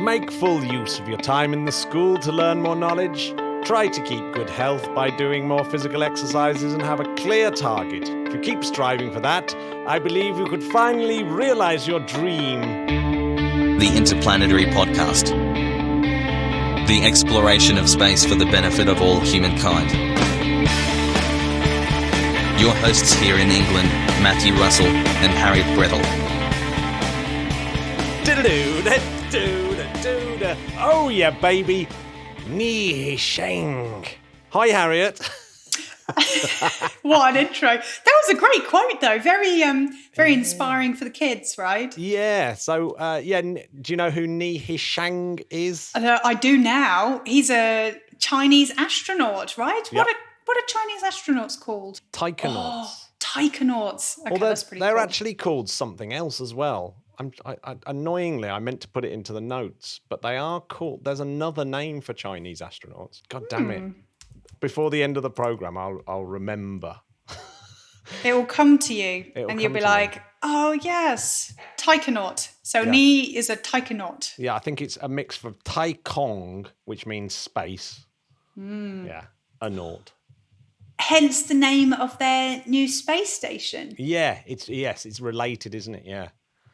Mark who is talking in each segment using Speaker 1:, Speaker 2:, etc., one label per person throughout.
Speaker 1: Make full use of your time in the school to learn more knowledge. Try to keep good health by doing more physical exercises and have a clear target. If you keep striving for that, I believe you could finally realize your dream.
Speaker 2: The Interplanetary Podcast. The exploration of space for the benefit of all humankind. Your hosts here in England, Matthew Russell and Harriet Brettle.
Speaker 1: Oh yeah, baby. Ni Sheng. Hi, Harriet.
Speaker 3: What an intro. That was a great quote, though. Very inspiring for the kids, right?
Speaker 1: Yeah. So, do you know who Ni Sheng is?
Speaker 3: I do now. He's a Chinese astronaut, right?
Speaker 1: Yep.
Speaker 3: What are Chinese astronauts called?
Speaker 1: Taikonauts.
Speaker 3: Oh, taikonauts. Okay,
Speaker 1: Well,
Speaker 3: that's pretty
Speaker 1: they're
Speaker 3: cool.
Speaker 1: actually called something else as well. Annoyingly, I meant to put it into the notes, but they are called. There's another name for Chinese astronauts. God damn it! Before the end of the program, I'll remember.
Speaker 3: It will come to you, and you'll
Speaker 1: come
Speaker 3: be
Speaker 1: to
Speaker 3: like, "Oh yes, taikonaut." So
Speaker 1: Yeah.
Speaker 3: Ni is a taikonaut.
Speaker 1: Yeah, I think it's a mix of Taikong, which means space. Yeah, a naut.
Speaker 3: Hence the name of their new space station.
Speaker 1: Yeah, it's related, isn't it? Yeah.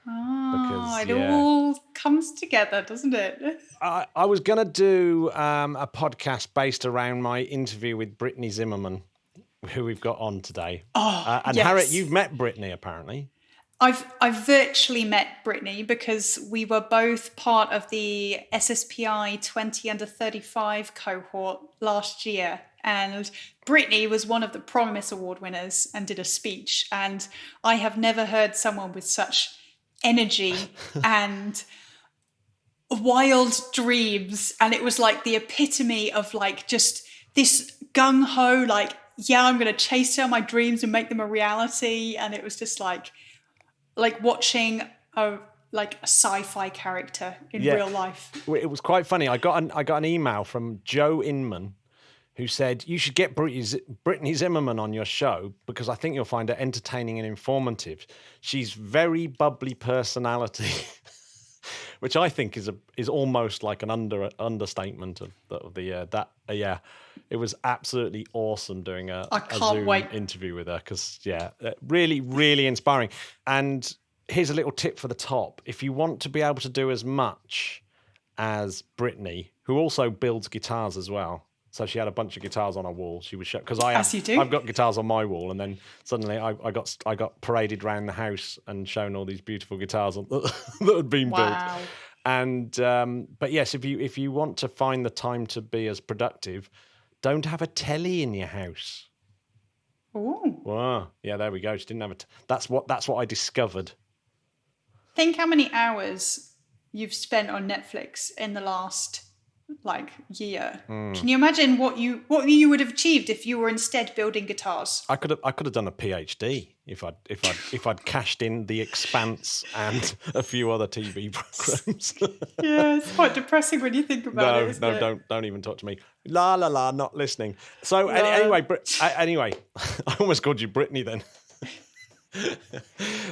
Speaker 3: Oh, it all comes together, doesn't it?
Speaker 1: I was going to do a podcast based around my interview with Brittany Zimmerman, who we've got on today. And
Speaker 3: yes.
Speaker 1: Harriet, you've met Brittany, apparently.
Speaker 3: I've virtually met Brittany because we were both part of the SSPI 20 under 35 cohort last year. And Brittany was one of the Promise Award winners and did a speech. And I have never heard someone with such energy and wild dreams. And it was like the epitome of like just this gung-ho, like, yeah, I'm going to chase down my dreams and make them a reality. And it was just like watching a sci-fi character in real life.
Speaker 1: It was quite funny. I got an email from Joe Inman, who said, you should get Brittany Zimmerman on your show because I think you'll find her entertaining and informative. She's very bubbly personality, which I think is almost like an understatement of that. It was absolutely awesome doing a Zoom interview with her because, really, really inspiring. And here's a little tip for the top. If you want to be able to do as much as Brittany, who also builds guitars as well. So she had a bunch of guitars on her wall. She was because I've got guitars on my wall, and then suddenly I got paraded around the house and shown all these beautiful guitars that had been built. And but yes, if you want to find the time to be as productive, don't have a telly in your house.
Speaker 3: Oh,
Speaker 1: wow! Yeah, there we go. She didn't have that's what I discovered.
Speaker 3: Think how many hours you've spent on Netflix in the last year. Can you imagine what you would have achieved if you were instead building guitars?
Speaker 1: I could have done a PhD if I'd cashed in The Expanse and a few other TV programs.
Speaker 3: Yeah, it's quite depressing when you think about it.
Speaker 1: No, don't even talk to me. La la la, not listening. So anyway, I almost called you Brittany then.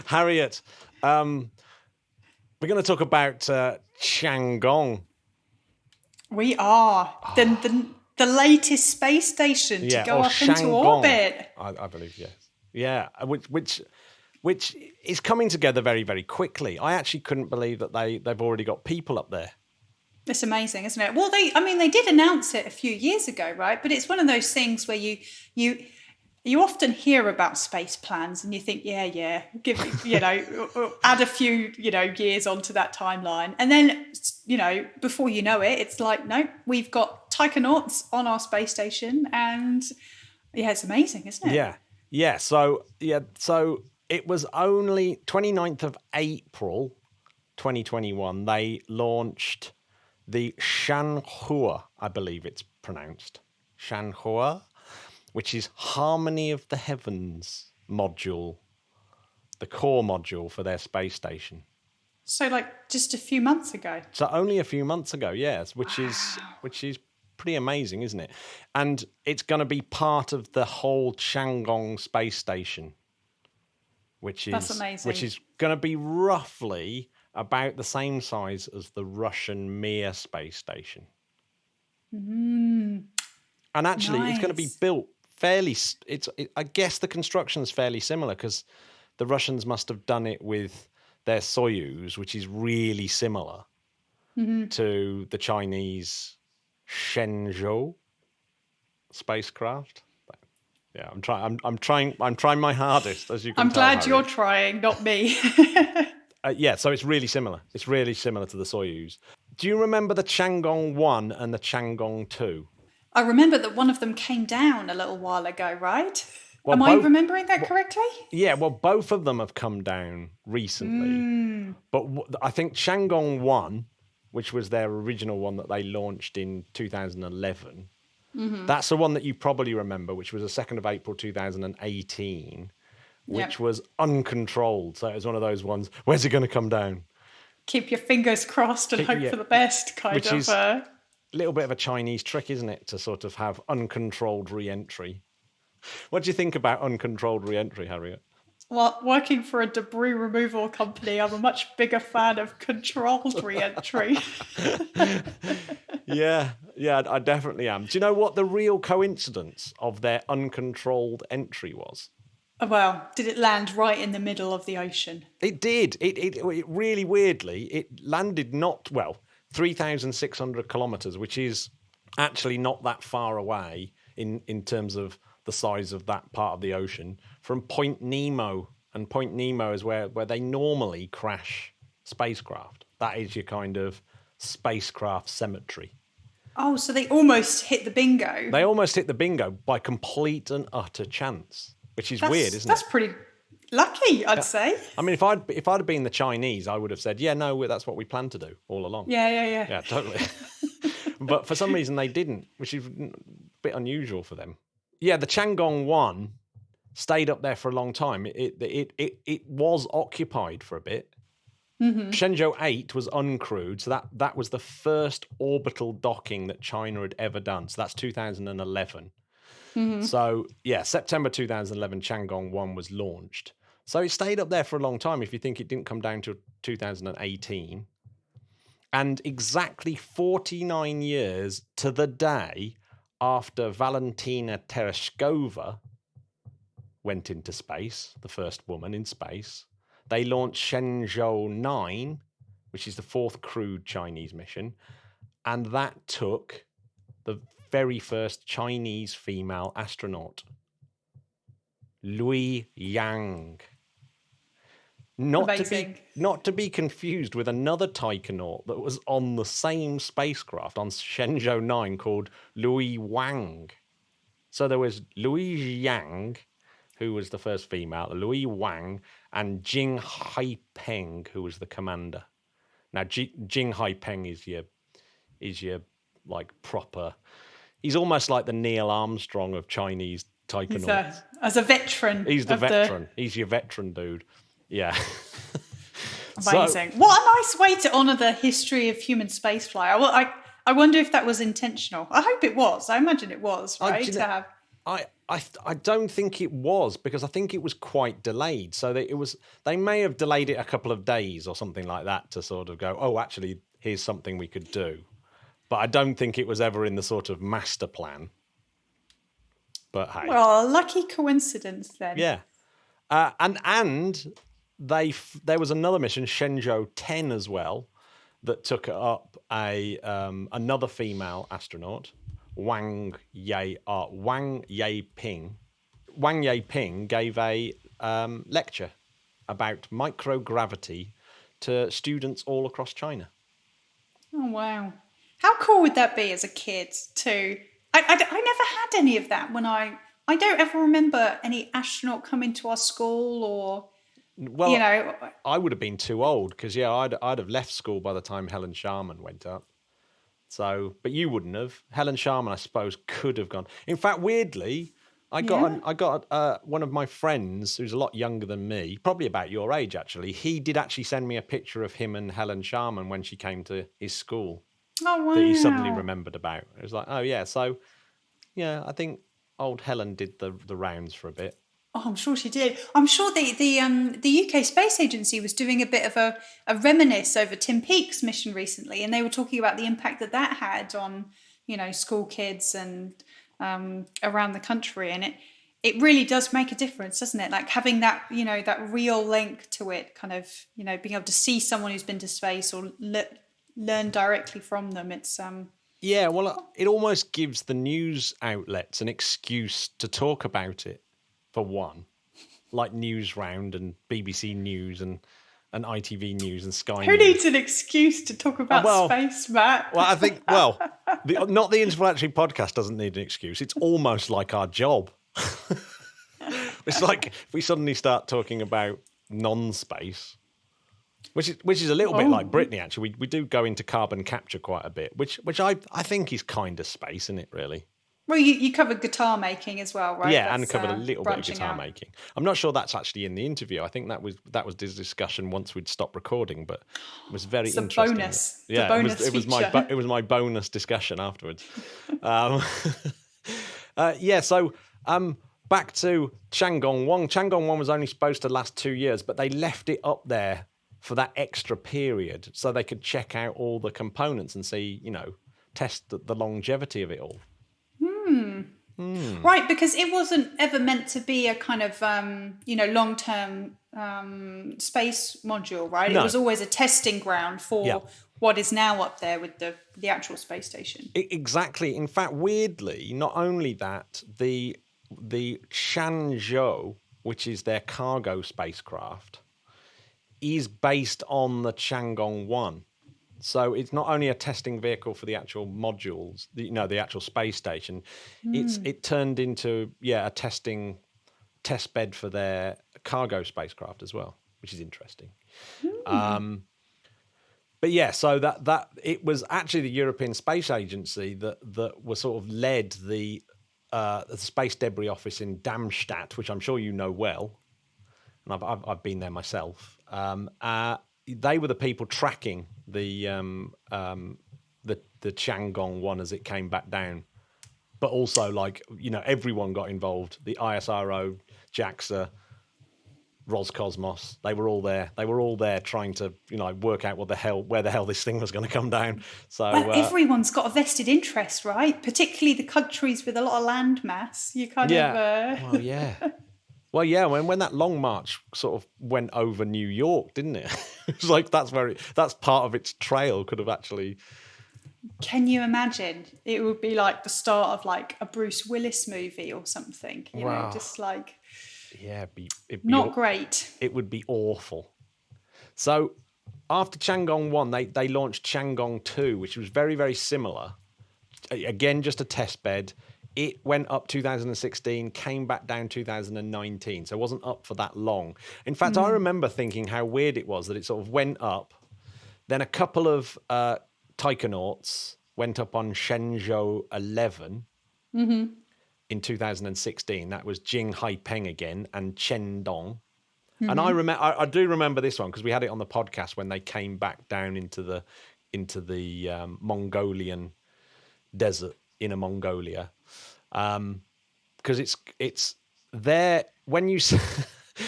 Speaker 1: Harriet, we're going to talk about Tiangong.
Speaker 3: We are the latest space station to go up into orbit.
Speaker 1: I believe, yes. Yeah, which is coming together very, very quickly. I actually couldn't believe that they've already got people up there.
Speaker 3: It's amazing, isn't it? Well, they did announce it a few years ago, right? But it's one of those things where you often hear about space plans and you think, give add a few years onto that timeline, and then before you know it, it's like, no, we've got taikonauts on our space station, and it's amazing, isn't it?
Speaker 1: Yeah. So it was only 29th of April, 2021. They launched the Shanhua, I believe it's pronounced Shanhua, which is Harmony of the Heavens module, the core module for their space station.
Speaker 3: So just a few months ago.
Speaker 1: So only a few months ago, yes, which is pretty amazing, isn't it? And it's going to be part of the whole Tiangong space station.
Speaker 3: That's amazing.
Speaker 1: which is going to be roughly about the same size as the Russian Mir space station. And actually, it's going to be
Speaker 3: Nice.
Speaker 1: built fairly. I guess the construction's fairly similar because the Russians must have done it with their Soyuz, which is really similar to the Chinese Shenzhou spacecraft. Yeah, I'm trying my hardest, as you can
Speaker 3: I'm
Speaker 1: tell.
Speaker 3: glad you're
Speaker 1: Harriet.
Speaker 3: trying, not me.
Speaker 1: Yeah, so it's really similar. It's really similar to the Soyuz. Do you remember the Tiangong 1 and the Tiangong 2?
Speaker 3: I remember that one of them came down a little while ago, right?
Speaker 1: Well,
Speaker 3: Am I
Speaker 1: both-
Speaker 3: remembering that correctly?
Speaker 1: Yeah, well, both of them have come down recently. But I think Tiangong 1, which was their original one that they launched in 2011, that's the one that you probably remember, which was the 2nd of April 2018, which
Speaker 3: Yep.
Speaker 1: was uncontrolled. So it was one of those ones, where's it going to come down?
Speaker 3: Keep your fingers crossed and hope
Speaker 1: Yeah.
Speaker 3: for the best, kind
Speaker 1: Which
Speaker 3: of.
Speaker 1: is a little bit of a Chinese trick, isn't it, to sort of have uncontrolled re-entry? What do you think about uncontrolled re-entry, Harriet?
Speaker 3: Well, working for a debris removal company, I'm a much bigger fan of controlled re-entry.
Speaker 1: Yeah, I definitely am. Do you know what the real coincidence of their uncontrolled entry was?
Speaker 3: Well, did it land right in the middle of the ocean?
Speaker 1: It did. It really weirdly, it landed 3,600 kilometers, which is actually not that far away in terms of the size of that part of the ocean from Point Nemo. And Point Nemo is where they normally crash spacecraft. That is your kind of spacecraft cemetery.
Speaker 3: Oh, so they almost hit the bingo.
Speaker 1: They almost hit the bingo by complete and utter chance, which is weird, isn't
Speaker 3: That's
Speaker 1: it?
Speaker 3: pretty lucky, I'd say.
Speaker 1: I mean, if I'd have been the Chinese, I would have said, yeah, no, that's what we planned to do all along.
Speaker 3: Yeah.
Speaker 1: Yeah, totally. But for some reason they didn't, which is a bit unusual for them. Yeah, the Tiangong 1 stayed up there for a long time. It was occupied for a bit. Shenzhou 8 was uncrewed, so that was the first orbital docking that China had ever done. So that's 2011. So, yeah, September 2011, Tiangong 1 was launched. So it stayed up there for a long time if you think it didn't come down to 2018. And exactly 49 years to the day after Valentina Tereshkova went into space, the first woman in space, they launched Shenzhou 9, which is the 4th crewed Chinese mission. And that took the very first Chinese female astronaut, Lui Yang.
Speaker 3: Amazing.
Speaker 1: Not to be confused with another taikonaut that was on the same spacecraft on Shenzhou 9 called Lui Wang. So there was Lui Yang, who was the first female, Lui Wang, and Jing Haipeng, who was the commander. Now, Jing Haipeng is your like proper. He's almost like the Neil Armstrong of Chinese taikonauts.
Speaker 3: As a veteran.
Speaker 1: He's the veteran. He's your veteran dude. Yeah.
Speaker 3: Amazing. What a nice way to honour the history of human spaceflight. I wonder if that was intentional. I hope it was. I imagine it was, right?
Speaker 1: I don't think it was, because I think it was quite delayed. So they may have delayed it a couple of days or something like that to sort of go, oh, actually, here's something we could do. But I don't think it was ever in the sort of master plan. But hey.
Speaker 3: Well, a lucky coincidence then.
Speaker 1: Yeah. And there was another mission, Shenzhou 10 as well, that took up another female astronaut, Wang Yaping. Wang Yaping gave a lecture about microgravity to students all across China.
Speaker 3: Oh, wow. How cool would that be as a kid too? I never had any of that when I don't ever remember any astronaut coming to our school or,
Speaker 1: Well,
Speaker 3: you know.
Speaker 1: I would have been too old because, yeah, I'd have left school by the time Helen Sharman went up. So, but you wouldn't have. Helen Sharman, I suppose, could have gone. In fact, weirdly, I got one of my friends who's a lot younger than me, probably about your age, actually. He did actually send me a picture of him and Helen Sharman when she came to his school.
Speaker 3: Oh, wow.
Speaker 1: That he suddenly remembered about. It was like, oh, yeah. So, yeah, I think old Helen did the rounds for a bit.
Speaker 3: Oh, I'm sure she did. I'm sure the UK Space Agency was doing a bit of a reminisce over Tim Peake's mission recently, and they were talking about the impact that had on, school kids and around the country, and it really does make a difference, doesn't it? Like having that, that real link to it, kind of, being able to see someone who's been to space or learn directly from them. It's
Speaker 1: Yeah, well, it almost gives the news outlets an excuse to talk about it, for one, like Newsround and BBC News and ITV News and Sky
Speaker 3: Who
Speaker 1: News.
Speaker 3: needs an excuse to talk about space, Matt?
Speaker 1: Well, I think, not the Interplanetary podcast doesn't need an excuse. It's almost like our job. It's like if we suddenly start talking about non-space, which is a little bit like Brittany, actually. We do go into carbon capture quite a bit, which I think is kind of space, isn't it, really?
Speaker 3: Well, you covered guitar making as well, right?
Speaker 1: Yeah, and covered a little bit of guitar making. I'm not sure that's actually in the interview. I think that was this discussion once we'd stopped recording, but it was very interesting.
Speaker 3: Bonus.
Speaker 1: Yeah,
Speaker 3: bonus
Speaker 1: it was my bonus discussion afterwards. So back to Tiangong 1. Tiangong 1 was only supposed to last 2 years, but they left it up there for that extra period so they could check out all the components and see, test the longevity of it all.
Speaker 3: Right, because it wasn't ever meant to be a kind of, long-term space module, right?
Speaker 1: No.
Speaker 3: It was always a testing ground for what is now up there with the actual space station.
Speaker 1: Exactly. In fact, weirdly, not only that, the Shenzhou, which is their cargo spacecraft, is based on the Tiangong 1. So it's not only a testing vehicle for the actual modules, the actual space station. It turned into a test bed for their cargo spacecraft as well, which is interesting. But yeah, so that it was actually the European Space Agency that was sort of led the Space Debris Office in Darmstadt, which I'm sure you know well, and I've been there myself. They were the people tracking the Tiangong 1 as it came back down, but also everyone got involved. The ISRO, JAXA, Roscosmos, they were all there. They were all there trying to work out where the hell this thing was going to come down. So
Speaker 3: everyone's got a vested interest, right? Particularly the countries with a lot of land mass. You kind of
Speaker 1: Well, yeah, when that Long March sort of went over New York, didn't it? It was like that's part of its trail could have actually.
Speaker 3: Can you imagine? It would be like the start of like a Bruce Willis movie or something. You know, just like.
Speaker 1: Yeah, it'd be
Speaker 3: not great.
Speaker 1: It would be awful. So after Tiangong 1, they launched Tiangong 2, which was very, very similar. Again, just a test bed. It went up 2016, came back down 2019, so it wasn't up for that long. In fact, I remember thinking how weird it was that it sort of went up. Then a couple of taikonauts went up on Shenzhou 11 in 2016. That was Jing Haipeng again and Chen Dong. And I do remember this one because we had it on the podcast when they came back down into the Mongolian desert, Inner Mongolia. Because it's there when you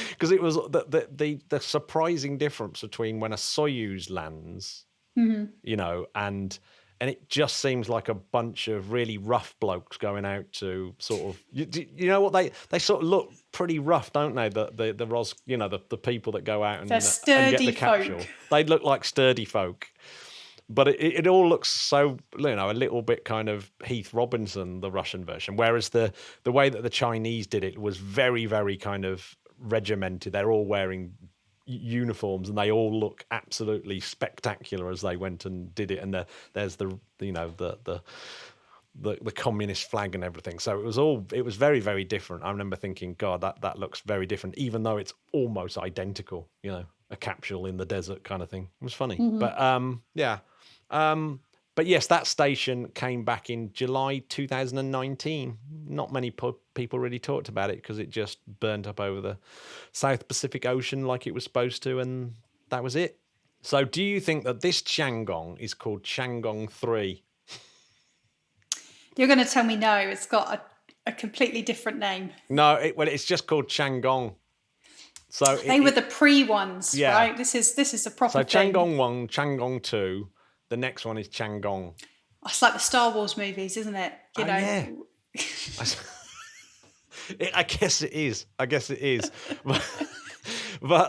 Speaker 1: because it was the surprising difference between when a Soyuz lands, and it just seems like a bunch of really rough blokes going out to sort of you know what they sort of look pretty rough, don't they? The the people that go out and get the capsule, they look like sturdy folk. But it all looks so, a little bit kind of Heath Robinson, the Russian version. Whereas the way that the Chinese did it was very, very kind of regimented. They're all wearing uniforms and they all look absolutely spectacular as they went and did it. And there's the communist flag and everything. So it was very, very different. I remember thinking, God, that looks very different, even though it's almost identical, a capsule in the desert kind of thing. It was funny. But but yes, that station came back in July 2019. Not many people really talked about it because it just burnt up over the South Pacific Ocean like it was supposed to, and that was it. So do you think that this Tiangong is called Tiangong 3?
Speaker 3: You're going to tell me no. It's got a completely different name.
Speaker 1: No, it's just called Tiangong. So
Speaker 3: They were the pre ones,
Speaker 1: yeah.
Speaker 3: right? This is the proper
Speaker 1: so
Speaker 3: thing.
Speaker 1: Tiangong 1, Tiangong 2, the next one is Tiangong.
Speaker 3: It's like the Star Wars movies, isn't it? You know.
Speaker 1: Yeah. I guess it is. But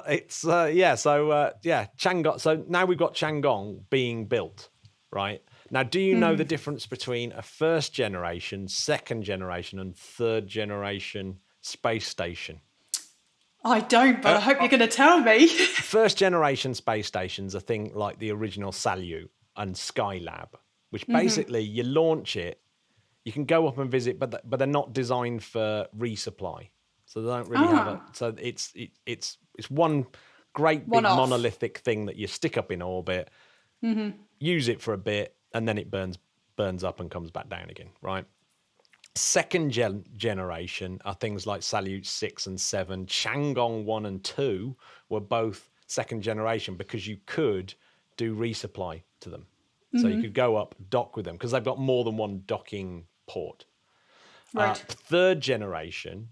Speaker 1: it's Tiangong. So now we've got Tiangong being built, right? Now, do you know the difference between a first generation, second generation, and third generation space station?
Speaker 3: I don't, but I hope you're going to tell me.
Speaker 1: First generation space stations are things like the original Salyut and Skylab, which basically you launch it, you can go up and visit, but they're not designed for resupply, so they don't really have it. So it's one great big monolithic thing that you stick up in orbit, use it for a bit, and then it burns up and comes back down again, right? Second generation are things like Salyut 6 and 7. Tiangong 1 and 2 were both second generation because you could do resupply to them. So you could go up, dock with them, because they've got more than one docking port.
Speaker 3: Right.
Speaker 1: Third generation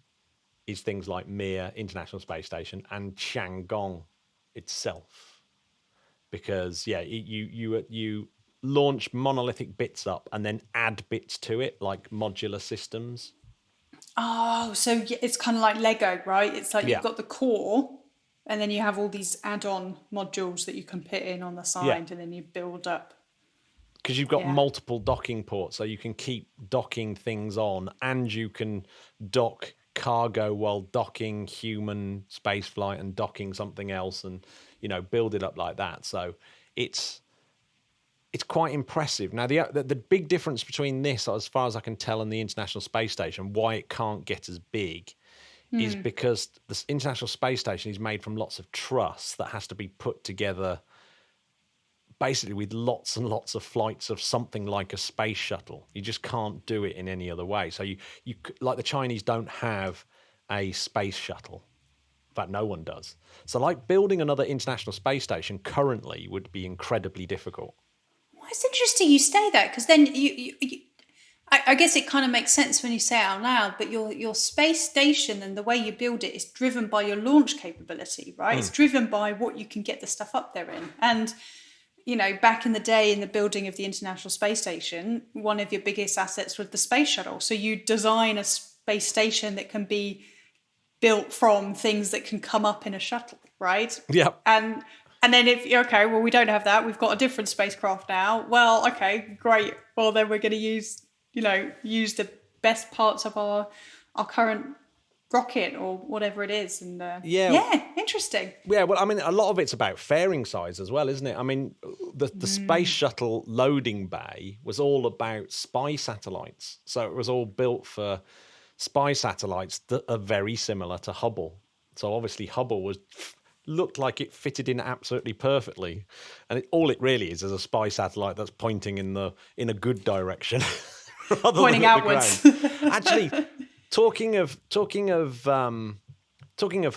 Speaker 1: is things like Mir, International Space Station, and Tiangong itself. Because, you launch monolithic bits up and then add bits to it, like modular systems.
Speaker 3: Oh, so it's kind of like Lego, right? It's like you've got the core, and then you have all these add-on modules that you can put in on the side, and then you build up.
Speaker 1: Because you've got multiple docking ports, so you can keep docking things on, and you can dock cargo while docking human spaceflight and docking something else, and build it up like that. So it's quite impressive. Now, the big difference between this, as far as I can tell, and the International Space Station, why it can't get as big, is because the International Space Station is made from lots of truss that has to be put together basically with lots and lots of flights of something like a space shuttle. You just can't do it in any other way. So you like the Chinese don't have a space shuttle. In fact, no one does. So like building another International Space Station currently would be incredibly difficult.
Speaker 3: Well, it's interesting you say that, because then I guess it kind of makes sense when you say it out loud, but your space station and the way you build it is driven by your launch capability, right? It's driven by what you can get the stuff up there in. And back in the day, in the building of the International Space Station, one of your biggest assets was the space shuttle. So you design a space station that can be built from things that can come up in a shuttle, right?
Speaker 1: Yeah.
Speaker 3: And then we don't have that. We've got a different spacecraft now. Well, okay, great. Well, then we're going to use the best parts of our current rocket or whatever it is. And interesting.
Speaker 1: Yeah, well, I mean, a lot of it's about fairing size as well, isn't it? I mean, the space shuttle loading bay was all about spy satellites. So it was all built for spy satellites that are very similar to Hubble. So obviously Hubble looked like it fitted in absolutely perfectly. And all it really is a spy satellite that's pointing in a good direction.
Speaker 3: Pointing outwards.
Speaker 1: Actually, Talking of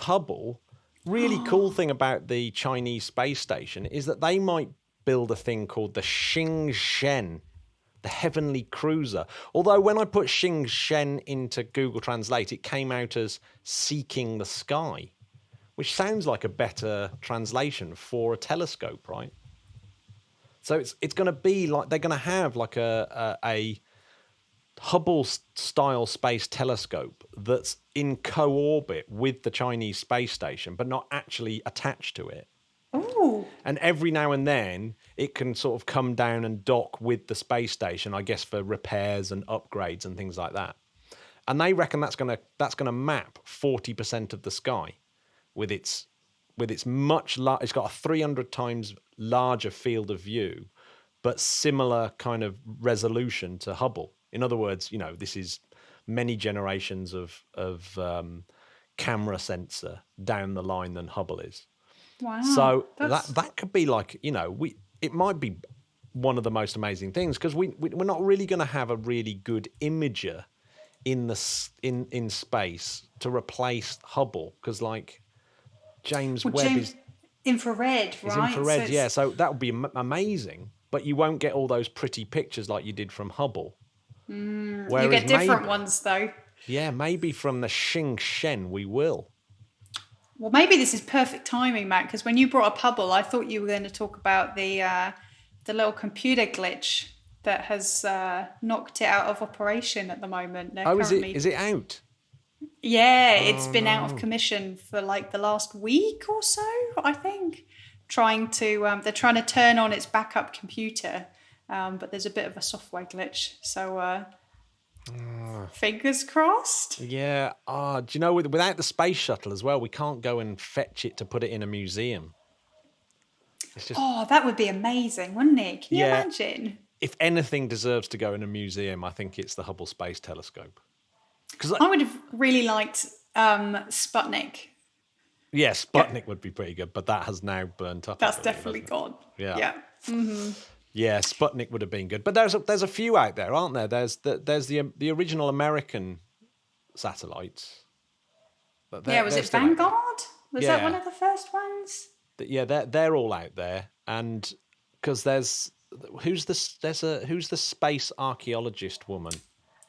Speaker 1: Hubble, really cool thing about the Chinese space station is that they might build a thing called the Xingchen, the Heavenly Cruiser. Although when I put Xingchen into Google Translate, it came out as Seeking the Sky, which sounds like a better translation for a telescope, right? So it's going to be like they're going to have like a Hubble-style space telescope that's in co-orbit with the Chinese space station, but not actually attached to it.
Speaker 3: Ooh.
Speaker 1: And every now and then, it can sort of come down and dock with the space station, I guess, for repairs and upgrades and things like that. And they reckon that's gonna map 40% of the sky with its much it's got a 300 times larger field of view, but similar kind of resolution to Hubble. In other words, this is many generations of camera sensor down the line than Hubble is.
Speaker 3: Wow.
Speaker 1: So that could be like, it might be one of the most amazing things, because we're not really going to have a really good imager in space to replace Hubble, because like James Webb is
Speaker 3: infrared, right?
Speaker 1: Infrared, so that would be amazing, but you won't get all those pretty pictures like you did from Hubble.
Speaker 3: You get different ones though.
Speaker 1: Yeah, maybe from the Xing Shen we will.
Speaker 3: Well, maybe this is perfect timing, Matt, because when you brought up Hubble, I thought you were going to talk about the little computer glitch that has knocked it out of operation at the moment. They're currently...
Speaker 1: is it out?
Speaker 3: Yeah, it's been out of commission for like the last week or so, I think. They're trying to turn on its backup computer, but there's a bit of a software glitch. So fingers crossed.
Speaker 1: Yeah. Do you know, without the space shuttle as well, we can't go and fetch it to put it in a museum. It's just,
Speaker 3: that would be amazing, wouldn't it? Can you imagine?
Speaker 1: If anything deserves to go in a museum, I think it's the Hubble Space Telescope.
Speaker 3: I would have really liked Sputnik.
Speaker 1: Yeah, Sputnik would be pretty good, but that has now burnt up.
Speaker 3: That's definitely gone.
Speaker 1: Yeah. Mm-hmm. Yeah, Sputnik would have been good, but there's a few out there, aren't there? There's the original American satellites.
Speaker 3: Was it Vanguard? Was that one of the first ones?
Speaker 1: Yeah, they're all out there, and because who's the space archaeologist woman?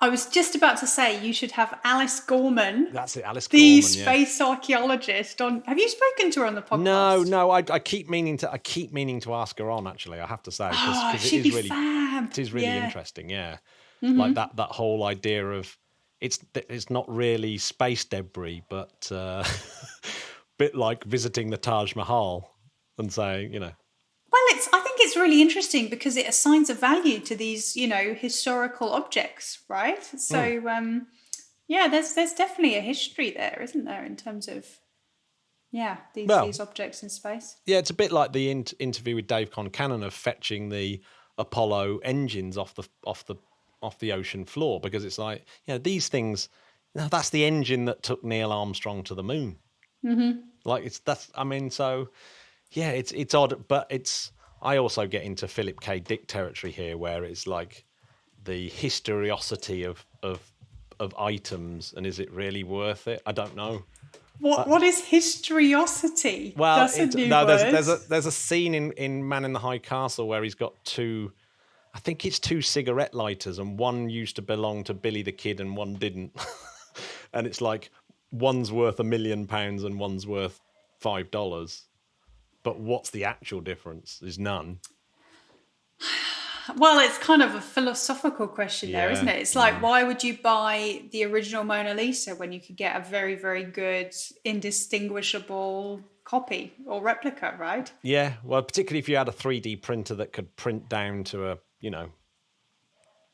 Speaker 3: I was just about to say you should have Alice Gorman.
Speaker 1: That's it, Alice
Speaker 3: the
Speaker 1: Gorman,
Speaker 3: space archaeologist. Have you spoken to her on the podcast?
Speaker 1: No, I keep meaning to ask her on. Actually, I have to say, because
Speaker 3: she'd be fab.
Speaker 1: It is really interesting. Yeah, like that whole idea of it's not really space debris, but bit like visiting the Taj Mahal and saying, Well,
Speaker 3: I think it's really interesting because it assigns a value to these, historical objects, right? So, there's definitely a history there, isn't there, in terms of, these objects in space.
Speaker 1: Yeah, it's a bit like the interview with Dave Concannon of fetching the Apollo engines off the ocean floor, because it's like, these things, that's the engine that took Neil Armstrong to the moon. Mm-hmm. It's odd, but I also get into Philip K. Dick territory here, where it's like the historiosity of items, and is it really worth it? I don't know.
Speaker 3: What is historiosity?
Speaker 1: Well,
Speaker 3: that's a new word.
Speaker 1: There's a scene in Man in the High Castle where he's got two cigarette lighters, and one used to belong to Billy the Kid and one didn't, and it's like one's worth £1 million and one's worth $5. But what's the actual difference? There's none.
Speaker 3: Well, it's kind of a philosophical question there, isn't it? It's like, why would you buy the original Mona Lisa when you could get a very, very good, indistinguishable copy or replica, right?
Speaker 1: Yeah, well, particularly if you had a 3D printer that could print down to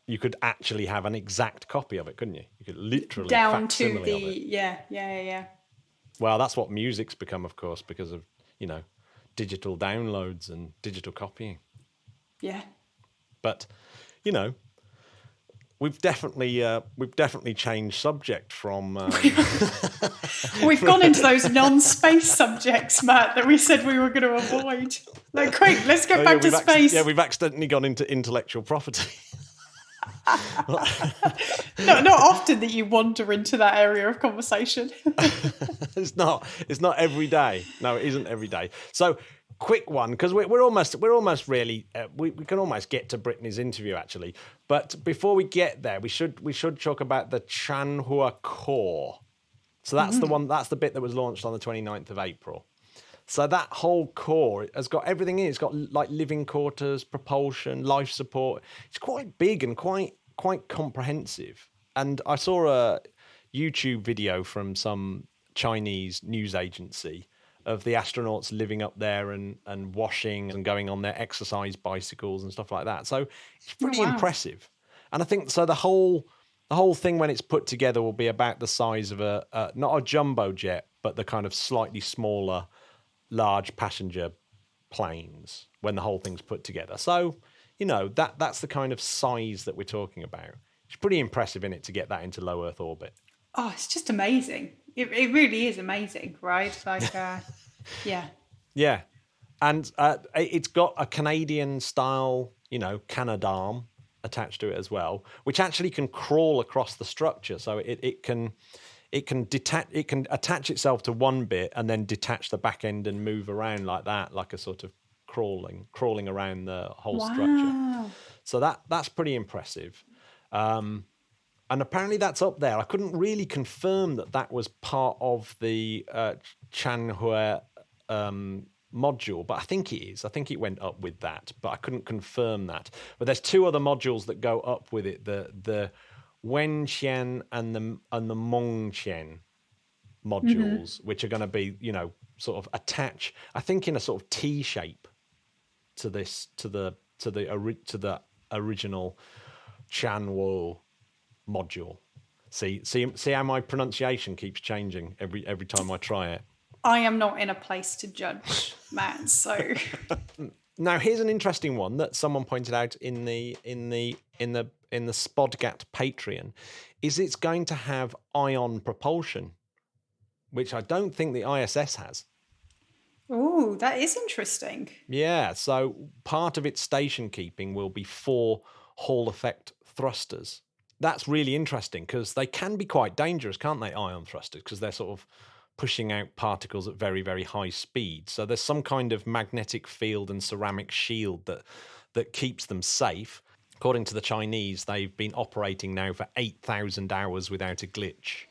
Speaker 1: you could actually have an exact copy of it, couldn't you? You could literally
Speaker 3: down to
Speaker 1: facsimile of it.
Speaker 3: Yeah.
Speaker 1: Well, that's what music's become, of course, because of, digital downloads and digital copying.
Speaker 3: Yeah.
Speaker 1: But, we've definitely changed subject from.
Speaker 3: We've gone into those non-space subjects, Matt, that we said we were going to avoid. Like, quick, let's get back to space.
Speaker 1: We've accidentally gone into intellectual property.
Speaker 3: Not often that you wander into that area of conversation.
Speaker 1: It's not every day. No, it isn't every day. So, quick one, because we're almost really we can almost get to Brittany's interview actually. But before we get there, we should talk about the Changhua core. So that's the one. That's the bit that was launched on the 29th of April. So that whole core has got everything in it. It's got like living quarters, propulsion, life support. It's quite big and quite comprehensive. And I saw a YouTube video from some Chinese news agency of the astronauts living up there and washing and going on their exercise bicycles and stuff like that. So it's pretty impressive. And I think so the whole thing when it's put together will be about the size of a not a jumbo jet, but the kind of slightly smaller large passenger planes when the whole thing's put together. So, that's the kind of size that we're talking about. It's pretty impressive in it to get that into low Earth orbit.
Speaker 3: Oh, it's just amazing. It really is amazing, right? Like, yeah.
Speaker 1: Yeah. And it's got a Canadian style, Canadarm attached to it as well, which actually can crawl across the structure. So it can attach itself to one bit and then detach the back end and move around like that, like a sort of crawling around the whole structure. So that's pretty impressive. And And apparently that's up there. I couldn't really confirm that was part of the Changhua module, but I think it is. I think it went up with that, but I couldn't confirm that. But there's two other modules that go up with it: the Wenqian and the Mengqian modules, which are going to be, sort of attach, I think, in a sort of T shape to the original Chanwo module. See how my pronunciation keeps changing every time I try it.
Speaker 3: I am not in a place to judge, Matt. So
Speaker 1: now here's an interesting one that someone pointed out in the Spodgat Patreon. Is it's going to have ion propulsion, which I don't think the ISS has.
Speaker 3: Oh, that is interesting.
Speaker 1: Yeah, so part of its station keeping will be 4 Hall effect thrusters. That's really interesting because they can be quite dangerous, can't they, ion thrusters? Because they're sort of pushing out particles at very, very high speed. So there's some kind of magnetic field and ceramic shield that keeps them safe. According to the Chinese, they've been operating now for 8,000 hours without a glitch.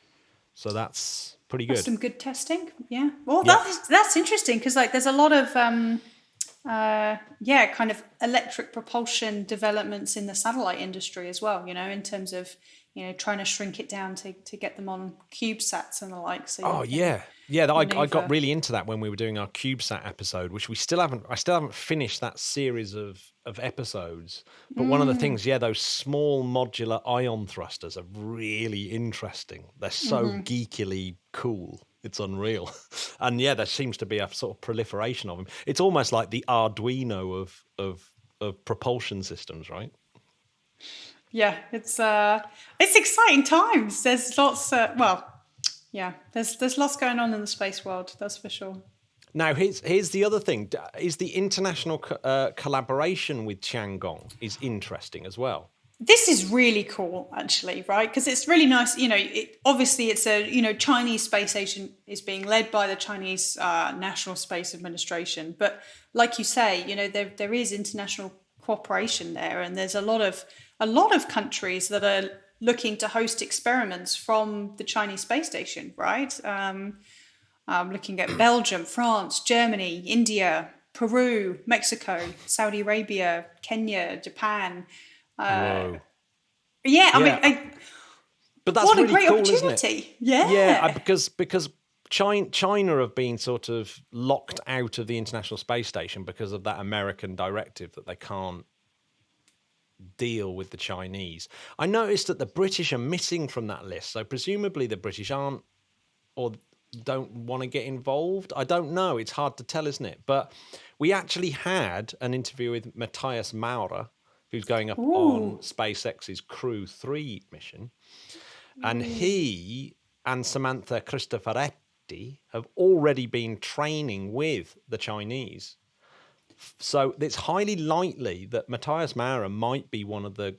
Speaker 1: So that's pretty good.
Speaker 3: That's some good testing, yeah. Well, that's interesting because there's a lot of kind of electric propulsion developments in the satellite industry as well. In terms of trying to shrink it down to get them on CubeSats and the like. So
Speaker 1: I got really into that when we were doing our CubeSat episode, which I still haven't finished that series of episodes. But one of the things, those small modular ion thrusters are really interesting. They're so geekily cool. It's unreal. And there seems to be a sort of proliferation of them. It's almost like the Arduino of propulsion systems, right?
Speaker 3: Yeah, it's exciting times. There's lots. There's lots going on in the space world. That's for sure.
Speaker 1: Now, here's the other thing: is the international collaboration with Tiangong is interesting as well.
Speaker 3: This is really cool, actually, right? Because it's really nice. Obviously, it's a Chinese space station is being led by the Chinese National Space Administration, but like you say, there is international cooperation there, and there's a lot of countries that are looking to host experiments from the Chinese space station, right? Looking at Belgium, France, Germany, India, Peru, Mexico, Saudi Arabia, Kenya, Japan.
Speaker 1: Whoa.
Speaker 3: I mean,
Speaker 1: but that's
Speaker 3: what
Speaker 1: really
Speaker 3: a great
Speaker 1: cool,
Speaker 3: opportunity!
Speaker 1: Isn't it?
Speaker 3: Yeah,
Speaker 1: because China have been sort of locked out of the International Space Station because of that American directive that they can't deal with the Chinese. I noticed that the British are missing from that list, so presumably the British aren't or don't want to get involved. I don't know. It's hard to tell, isn't it? But we actually had an interview with Matthias Maurer, who's going up on SpaceX's Crew 3 mission. And he and Samantha Cristoforetti have already been training with the Chinese. So it's highly likely that Matthias Maurer might be one of the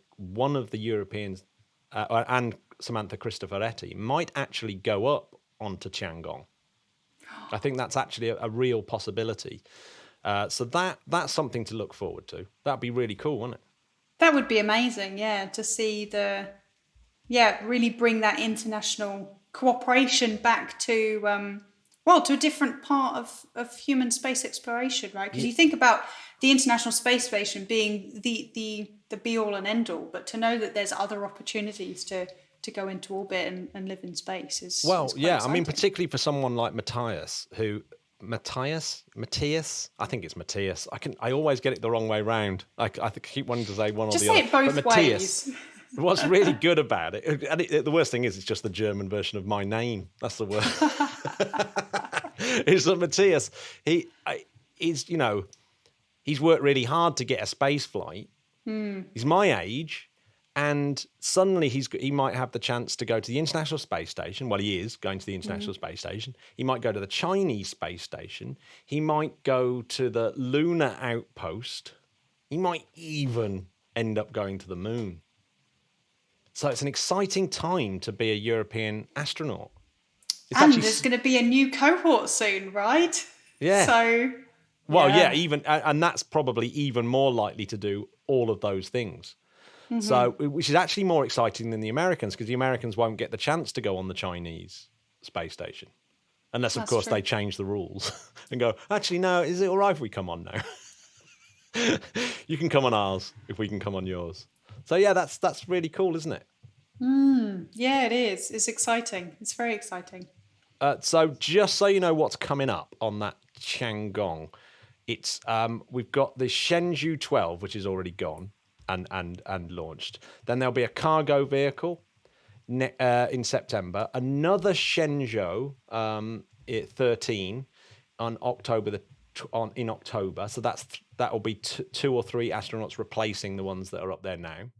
Speaker 1: Europeans, and Samantha Cristoforetti might actually go up onto Tiangong. I think that's actually a real possibility. So that's something to look forward to. That'd be really cool, wouldn't it?
Speaker 3: that would be amazing. Yeah, to see really bring that international cooperation back to to a different part of human space exploration, right? Because you think about the International Space Station being the be all and end all, but to know that there's other opportunities to go into orbit and live in space is
Speaker 1: exciting. I mean, particularly for someone like Matthias, Matthias, I think it's Matthias. I always get it the wrong way round. I keep wanting to say one or the other.
Speaker 3: Just say it both ways.
Speaker 1: What's really good about it, and the worst thing is, it's just the German version of my name. That's the worst. Is that Matthias? He's worked really hard to get a space flight. He's my age, and suddenly he might have the chance to go to the International Space Station. Well, he is going to the International Space Station. He might go to the Chinese Space Station. He might go to the lunar outpost. He might even end up going to the moon. So it's an exciting time to be a European astronaut.
Speaker 3: There's going to be a new cohort soon, right?
Speaker 1: Yeah.
Speaker 3: So.
Speaker 1: And that's probably even more likely to do all of those things. So, which is actually more exciting than the Americans, because the Americans won't get the chance to go on the Chinese space station. Unless, of course, they change the rules and go, actually, no, is it all right if we come on now? You can come on ours if we can come on yours. So, yeah, that's really cool, isn't it?
Speaker 3: Yeah, it is. It's exciting. It's very exciting.
Speaker 1: So just so you know what's coming up on that Tiangong, it's we've got the Shenzhou 12, which is already gone and launched. Then there'll be a cargo vehicle in September, another Shenzhou 13 on in October. So that'll be 2 or 3 astronauts replacing the ones that are up there now,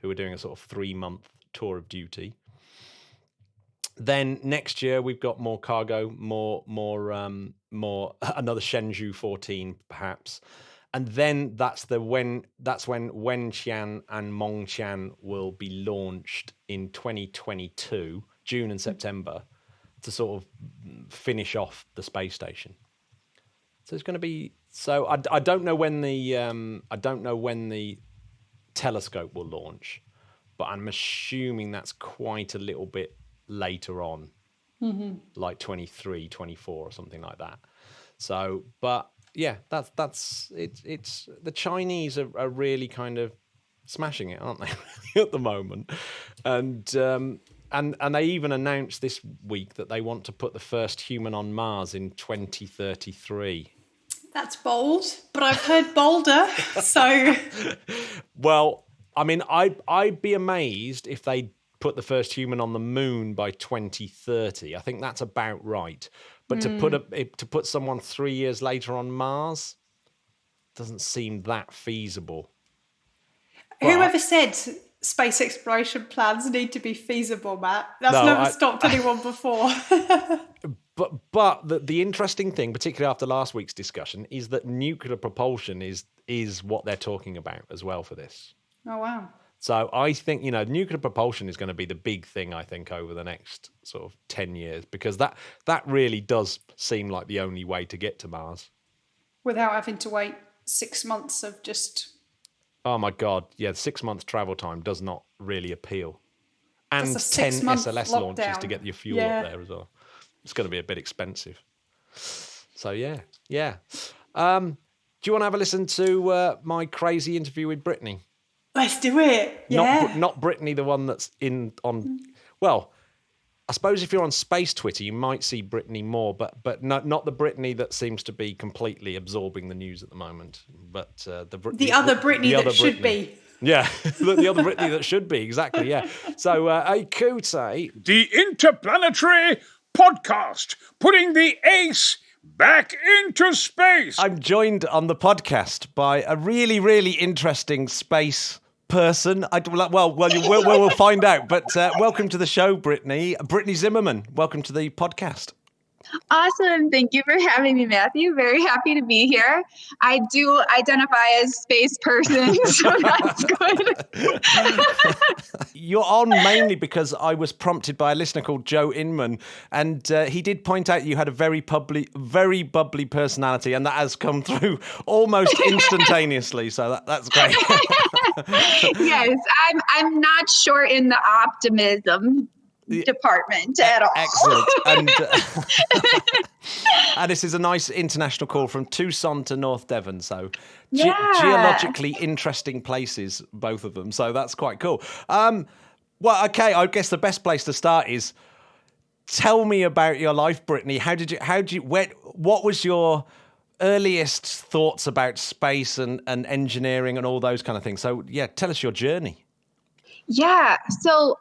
Speaker 1: who are doing a sort of 3-month tour of duty. Then next year we've got more cargo, more another Shenzhou 14 perhaps, and then that's when Wenqian and Mengqian will be launched in 2022, June and September, to sort of finish off the space station. So it's going to be. So I don't know when the telescope will launch, but I'm assuming that's quite a little bit later on, like 23, 24 or something like that. So, but yeah, that's it's the Chinese are really kind of smashing it, aren't they, at the moment? And they even announced this week that they want to put the first human on Mars in 2033.
Speaker 3: That's bold, but I've heard bolder. So,
Speaker 1: well, I mean, I'd be amazed if they put the first human on the moon by 2030. I think that's about right. But to put someone 3 years later on Mars doesn't seem that feasible.
Speaker 3: Whoever said space exploration plans need to be feasible, Matt? That's never stopped anyone before.
Speaker 1: But the interesting thing, particularly after last week's discussion, is that nuclear propulsion is what they're talking about as well for this.
Speaker 3: Oh, wow.
Speaker 1: So I think, nuclear propulsion is going to be the big thing, I think, over the next sort of 10 years, because that really does seem like the only way to get to Mars.
Speaker 3: Without having to wait 6 months of just...
Speaker 1: Oh, my God. Yeah, 6 months travel time does not really appeal. And 10 SLS launches to get your fuel up there as well. It's going to be a bit expensive. So, yeah. Do you want to have a listen to my crazy interview with Brittany?
Speaker 3: Let's do it. Yeah.
Speaker 1: Not Brittany, the one that's on. Well, I suppose if you're on space Twitter, you might see Brittany more, but not the Brittany that seems to be completely absorbing the news at the moment. But the
Speaker 3: other Brittany that should be.
Speaker 1: Yeah, the other Brittany that should be, exactly, yeah. So, Akute.
Speaker 4: The Interplanetary podcast, putting the ace back into space.
Speaker 1: I'm joined on the podcast by a really, really interesting space person. We'll find out. But welcome to the show, Brittany. Brittany Zimmerman, welcome to the podcast.
Speaker 5: Awesome. Thank you for having me, Matthew. Very happy to be here. I do identify as space person, so that's good.
Speaker 1: You're on mainly because I was prompted by a listener called Joe Inman, and he did point out you had a very bubbly personality, and that has come through almost instantaneously. So that's great.
Speaker 5: Yes, I'm not short in the optimism department at all.
Speaker 1: Excellent. And this is a nice international call from Tucson to North Devon, so geologically interesting places, both of them, so that's quite cool. Well, okay, I guess the best place to start is tell me about your life, Brittany. What was your earliest thoughts about space and engineering and all those kind of things? So yeah, tell us your journey.
Speaker 5: Yeah, so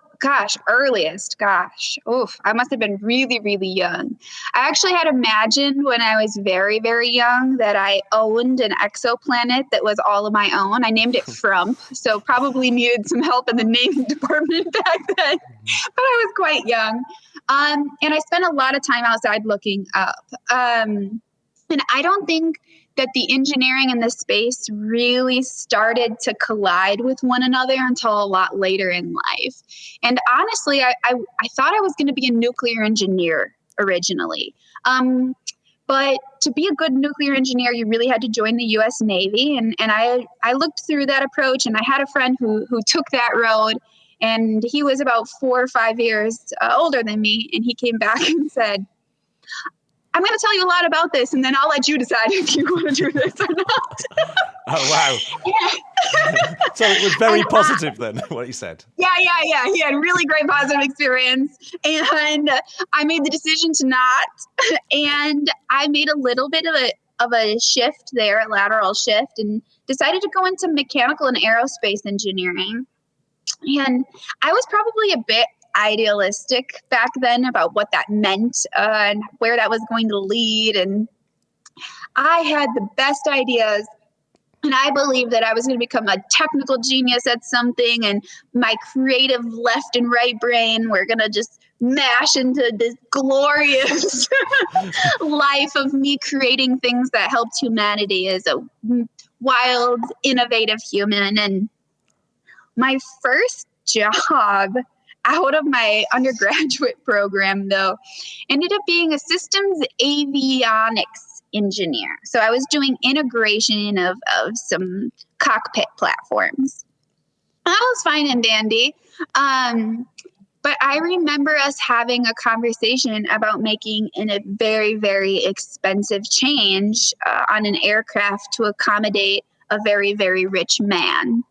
Speaker 5: earliest. I must have been really, really young. I actually had imagined when I was very, very young that I owned an exoplanet that was all of my own. I named it Frump, so probably needed some help in the naming department back then, but I was quite young. And I spent a lot of time outside looking up. And I don't think that the engineering and the space really started to collide with one another until a lot later in life. And honestly, I thought I was going to be a nuclear engineer originally. But But to be a good nuclear engineer, you really had to join the U.S. Navy. And I looked through that approach, and I had a friend who took that road, and he was about 4 or 5 years older than me. And he came back and said, I'm going to tell you a lot about this, and then I'll let you decide if you want to do this or not.
Speaker 1: Oh, wow. So it was very positive then, what he said.
Speaker 5: Yeah. He had really great positive experience. And I made the decision to not. And I made a little bit of a shift there, a lateral shift, and decided to go into mechanical and aerospace engineering. And I was probably a bit idealistic back then about what that meant and where that was going to lead. And I had the best ideas, and I believed that I was going to become a technical genius at something, and my creative left and right brain were going to just mash into this glorious life of me creating things that helped humanity as a wild, innovative human. And my first job out of my undergraduate program, though, ended up being a systems avionics engineer. So I was doing integration of some cockpit platforms. That was fine and dandy. But I remember us having a conversation about making a very, very expensive change on an aircraft to accommodate a very, very rich man.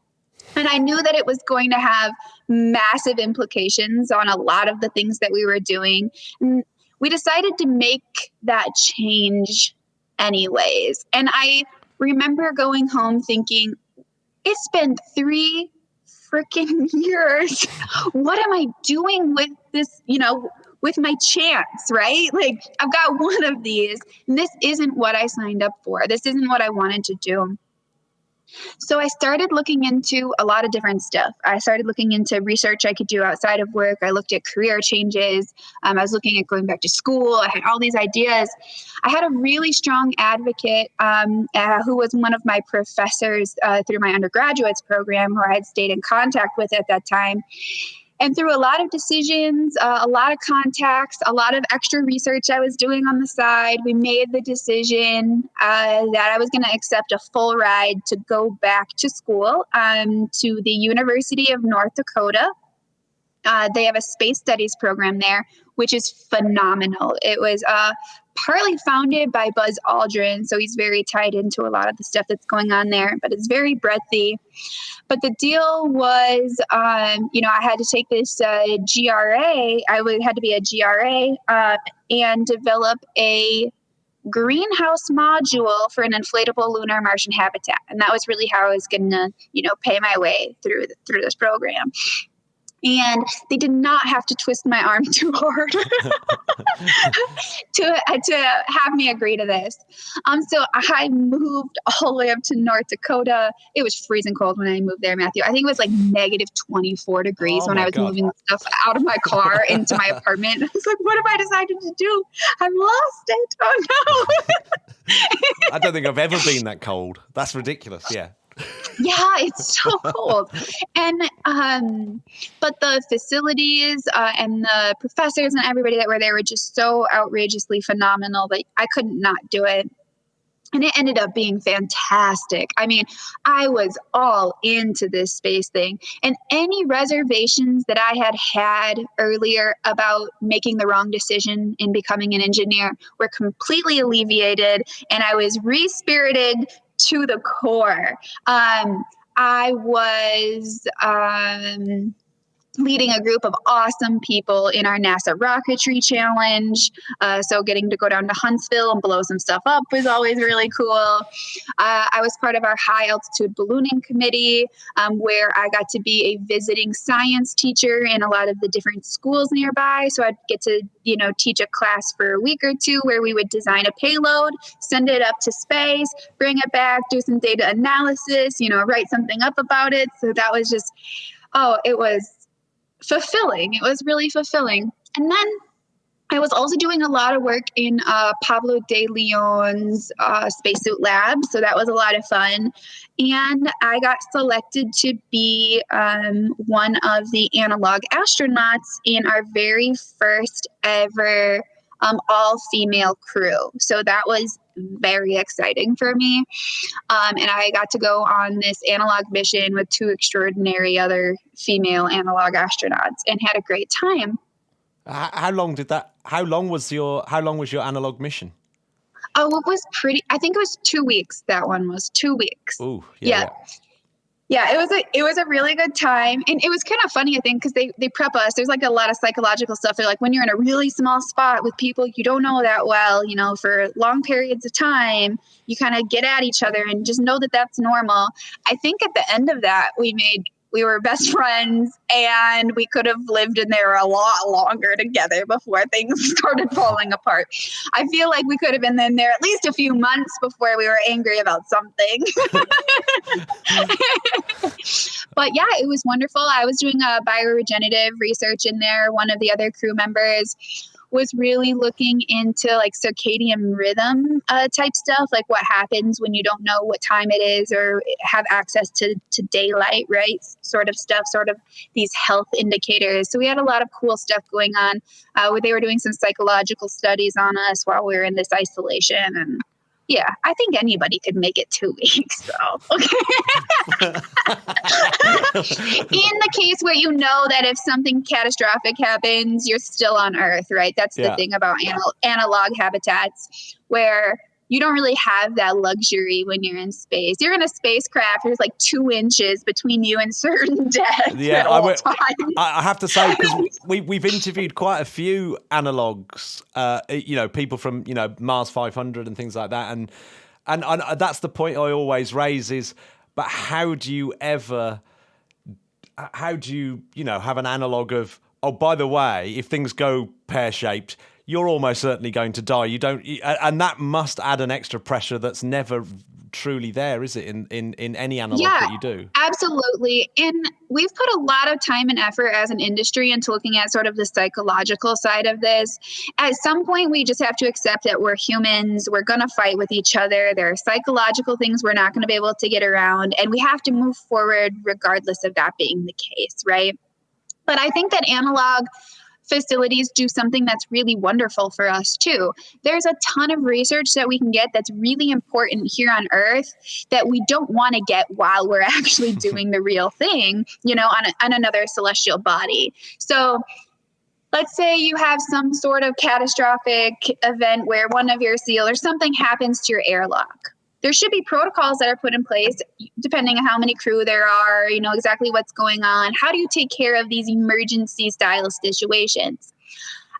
Speaker 5: And I knew that it was going to have massive implications on a lot of the things that we were doing. And we decided to make that change anyways. And I remember going home thinking, it's been 3 freaking years. What am I doing with this, with my chance, right? Like, I've got one of these, and this isn't what I signed up for. This isn't what I wanted to do. So I started looking into a lot of different stuff. I started looking into research I could do outside of work. I looked at career changes. I was looking at going back to school. I had all these ideas. I had a really strong advocate who was one of my professors through my undergraduate's program, who I had stayed in contact with at that time. And through a lot of decisions, a lot of contacts, a lot of extra research I was doing on the side, we made the decision that I was going to accept a full ride to go back to school to the University of North Dakota. They have a space studies program there, which is phenomenal. It was partly founded by Buzz Aldrin, so he's very tied into a lot of the stuff that's going on there, but it's very breadthy. But the deal was, I had to take this GRA. Had to be a GRA and develop a greenhouse module for an inflatable lunar Martian habitat. And that was really how I was going to, pay my way through this program. And they did not have to twist my arm too hard to have me agree to this. So I moved all the way up to North Dakota. It was freezing cold when I moved there, Matthew. I think it was like negative 24 degrees when I was moving stuff out of my car into my apartment. I was like, what have I decided to do? I've lost it. Oh, no.
Speaker 1: I don't think I've ever been that cold. That's ridiculous. Yeah.
Speaker 5: Yeah, it's so cold. And but the facilities and the professors and everybody that were there were just so outrageously phenomenal that I couldn't not do it. And it ended up being fantastic. I mean, I was all into this space thing. And any reservations that I had earlier about making the wrong decision in becoming an engineer were completely alleviated. And I was re-spirited to the core. I was leading a group of awesome people in our NASA rocketry challenge. So getting to go down to Huntsville and blow some stuff up was always really cool. I was part of our high altitude ballooning committee, where I got to be a visiting science teacher in a lot of the different schools nearby. So I'd get to, teach a class for a week or two where we would design a payload, send it up to space, bring it back, do some data analysis, write something up about it. So that was just, it was fulfilling. It was really fulfilling. And then I was also doing a lot of work in Pablo de Leon's spacesuit lab. So that was a lot of fun. And I got selected to be one of the analog astronauts in our very first ever all female crew. So that was very exciting for me. And I got to go on this analog mission with 2 extraordinary other female analog astronauts and had a great time.
Speaker 1: How long was your analog mission?
Speaker 5: Oh, it was I think it was 2 weeks. That one was 2 weeks.
Speaker 1: Ooh, yeah.
Speaker 5: Yeah, it was a really good time. And it was kind of funny, I think, because they prep us. There's like a lot of psychological stuff. They're like, when you're in a really small spot with people you don't know that well, you know, for long periods of time, you kind of get at each other and just know that that's normal. I think at the end of that, we were best friends, and we could have lived in there a lot longer together before things started falling apart. I feel like we could have been in there at least a few months before we were angry about something. But yeah, it was wonderful. I was doing a bioregenerative research in there. One of the other crew members was really looking into like circadian rhythm type stuff, like what happens when you don't know what time it is or have access to daylight, right? Sort of stuff, sort of these health indicators. So we had a lot of cool stuff going on where they were doing some psychological studies on us while we were in this isolation. And yeah, I think anybody could make it 2 weeks. So, okay. In the case where you know that if something catastrophic happens, you're still on Earth, right? That's the thing about analog habitats, where you don't really have that luxury when you're in space. You're in a spacecraft, there's like 2 inches between you and certain death at all times.
Speaker 1: I have to say, because we've interviewed quite a few analogs, people from, Mars 500 and things like that. And that's the point I always raise is, but how do you have an analog of, oh, by the way, if things go pear-shaped, you're almost certainly going to die. And that must add an extra pressure that's never truly there, is it, in any analog that you do?
Speaker 5: Absolutely. And we've put a lot of time and effort as an industry into looking at sort of the psychological side of this. At some point, we just have to accept that we're humans. We're going to fight with each other. There are psychological things we're not going to be able to get around, and we have to move forward regardless of that being the case, right? But I think that analog facilities do something that's really wonderful for us too. There's a ton of research that we can get that's really important here on Earth that we don't want to get while we're actually doing the real thing, on another celestial body. So let's say you have some sort of catastrophic event where one of your SEAL or something happens to your airlock. There should be protocols that are put in place depending on how many crew there are, exactly what's going on. How do you take care of these emergency style situations?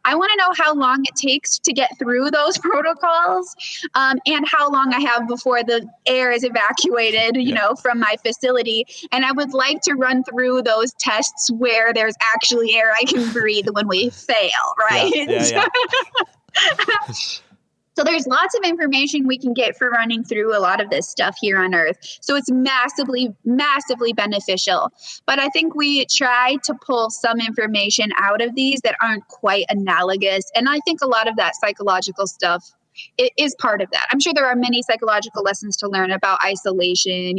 Speaker 5: I want to know how long it takes to get through those protocols and how long I have before the air is evacuated, from my facility. And I would like to run through those tests where there's actually air I can breathe when we fail, right? Yeah. So there's lots of information we can get for running through a lot of this stuff here on Earth. So it's massively, massively beneficial. But I think we try to pull some information out of these that aren't quite analogous. And I think a lot of that psychological stuff is part of that. I'm sure there are many psychological lessons to learn about isolation,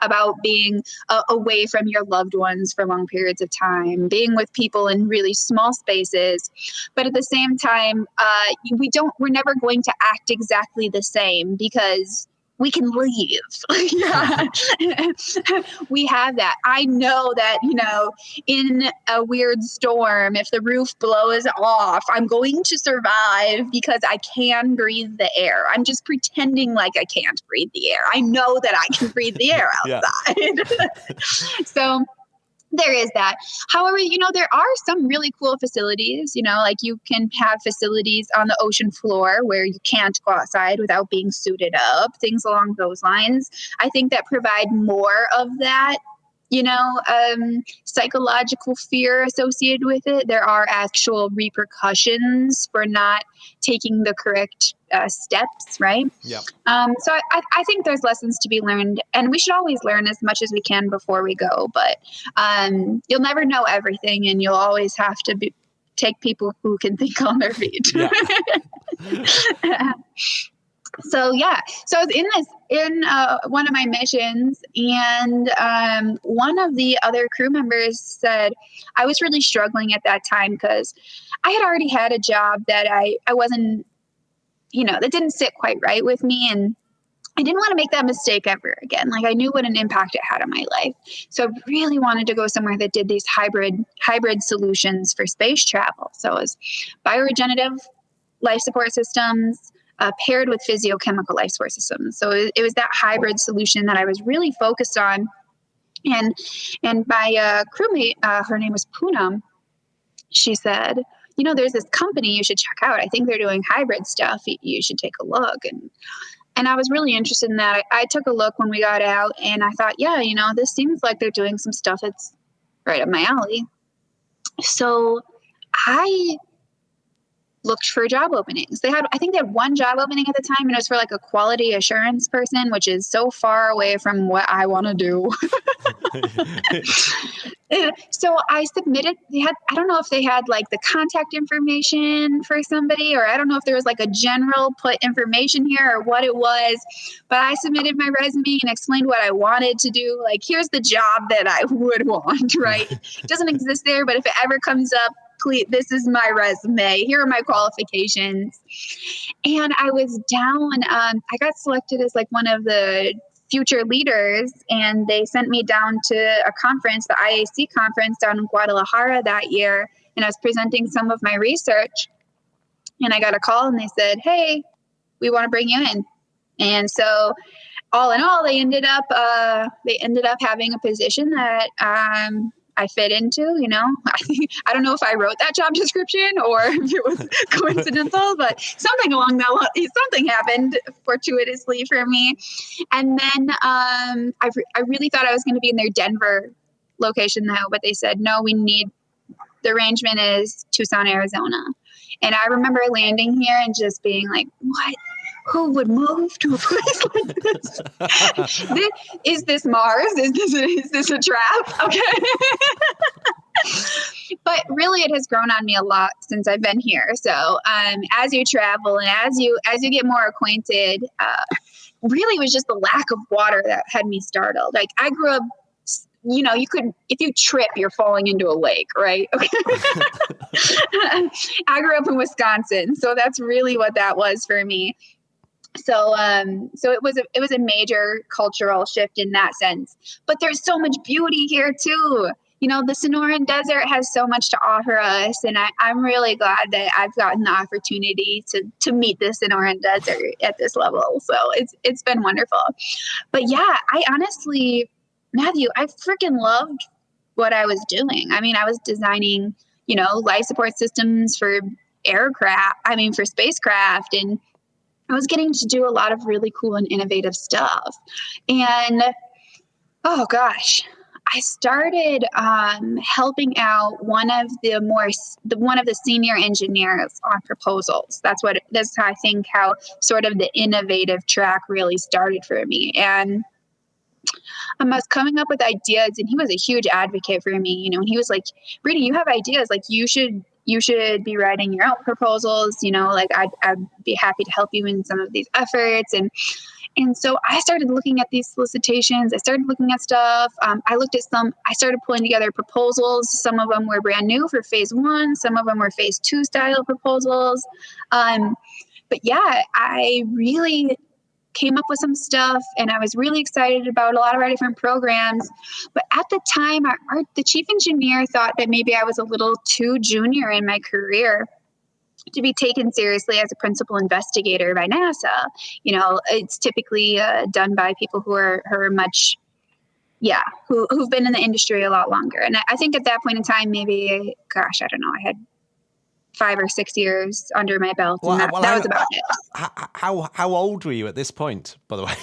Speaker 5: about being away from your loved ones for long periods of time, being with people in really small spaces. But at the same time, we're never going to act exactly the same because we can leave. We have that. I know that, in a weird storm, if the roof blows off, I'm going to survive because I can breathe the air. I'm just pretending like I can't breathe the air. I know that I can breathe the air outside. So there is that. However, there are some really cool facilities, like you can have facilities on the ocean floor where you can't go outside without being suited up, things along those lines. I think that provide more of that, psychological fear associated with it. There are actual repercussions for not taking the correct steps, right?
Speaker 1: Yeah.
Speaker 5: So I think there's lessons to be learned, and we should always learn as much as we can before we go. But you'll never know everything, and you'll always have to take people who can think on their feet. Yeah. So yeah, so I was in one of my missions, and one of the other crew members said I was really struggling at that time because I had already had a job that I wasn't, that didn't sit quite right with me, and I didn't want to make that mistake ever again. Like, I knew what an impact it had on my life. So I really wanted to go somewhere that did these hybrid solutions for space travel. So it was bioregenerative life support systems paired with physiochemical life support systems. So it was that hybrid solution that I was really focused on. And my crewmate, her name was Poonam, she said, there's this company you should check out. I think they're doing hybrid stuff. You should take a look. And I was really interested in that. I took a look when we got out, and I thought, yeah, this seems like they're doing some stuff that's right up my alley. So I looked for job openings. I think they had one job opening at the time, and it was for like a quality assurance person, which is so far away from what I want to do. So I submitted, I don't know if they had like the contact information for somebody, or I don't know if there was like a general put information here or what it was, but I submitted my resume and explained what I wanted to do. Like, here's the job that I would want, right? It doesn't exist there, but if it ever comes up, please, this is my resume. Here are my qualifications. And I was down. I got selected as like one of the future leaders, and they sent me down to a conference, the IAC conference down in Guadalajara that year. And I was presenting some of my research, and I got a call, and they said, "Hey, we want to bring you in." And so all in all, they ended up having a position that, I fit into. I don't know if I wrote that job description or if it was coincidental, but something happened fortuitously for me. And then I really thought I was going to be in their Denver location though, but they said, no, the arrangement is Tucson, Arizona. And I remember landing here and just being like, what? Who would move to a place like this? Is this Mars? Is this a trap? Okay. But really, it has grown on me a lot since I've been here. So as you travel and as you get more acquainted, really it was just the lack of water that had me startled. Like, I grew up, if you trip, you're falling into a lake, right? Okay. I grew up in Wisconsin, so that's really what that was for me. So it was a major cultural shift in that sense. But there's so much beauty here too. The Sonoran Desert has so much to offer us, and I'm really glad that I've gotten the opportunity to meet the Sonoran Desert at this level. So it's been wonderful. But yeah, I honestly, Matthew, I freaking loved what I was doing. I mean, I was designing, life support systems for for spacecraft, and I was getting to do a lot of really cool and innovative stuff. And oh gosh, I started helping out one of the senior engineers on proposals. That's how I think how sort of the innovative track really started for me. And I was coming up with ideas, and he was a huge advocate for me. And he was like, Brittany, you have ideas, like you should be writing your own proposals, like I'd be happy to help you in some of these efforts. And so I started looking at these solicitations. I started looking at stuff. I started pulling together proposals. Some of them were brand new for phase 1. Some of them were phase 2 style proposals. But yeah, I really came up with some stuff, and I was really excited about a lot of our different programs. But at the time, the chief engineer thought that maybe I was a little too junior in my career to be taken seriously as a principal investigator by NASA. It's typically done by people who are much, who've been in the industry a lot longer. And I think at that point in time, maybe, gosh, I don't know, I had 5 or 6 years under my belt, and that was about it.
Speaker 1: How old were you at this point, by the way?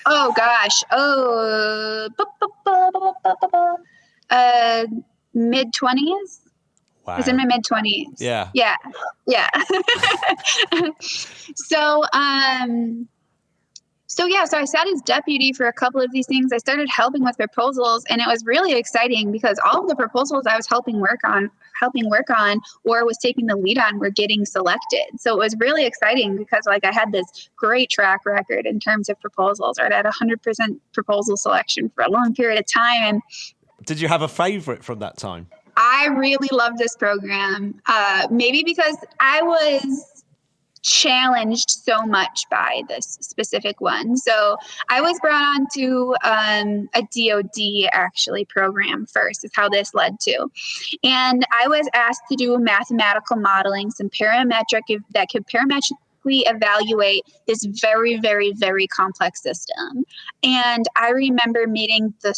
Speaker 5: Oh gosh, mid-20s.
Speaker 1: Wow.
Speaker 5: I was in my mid-20s.
Speaker 1: Yeah.
Speaker 5: So So I sat as deputy for a couple of these things. I started helping with proposals, and it was really exciting because all of the proposals I was helping work on or was taking the lead on were getting selected. So it was really exciting because like I had this great track record in terms of proposals, right? I had 100% proposal selection for a long period of time. And
Speaker 1: did you have a favorite from that time?
Speaker 5: I really loved this program, maybe because I was challenged so much by this specific one. So I was brought on to a DoD actually program first is how this led to. And I was asked to do mathematical modeling, some that could parametrically evaluate this very, very, very complex system. And I remember meeting the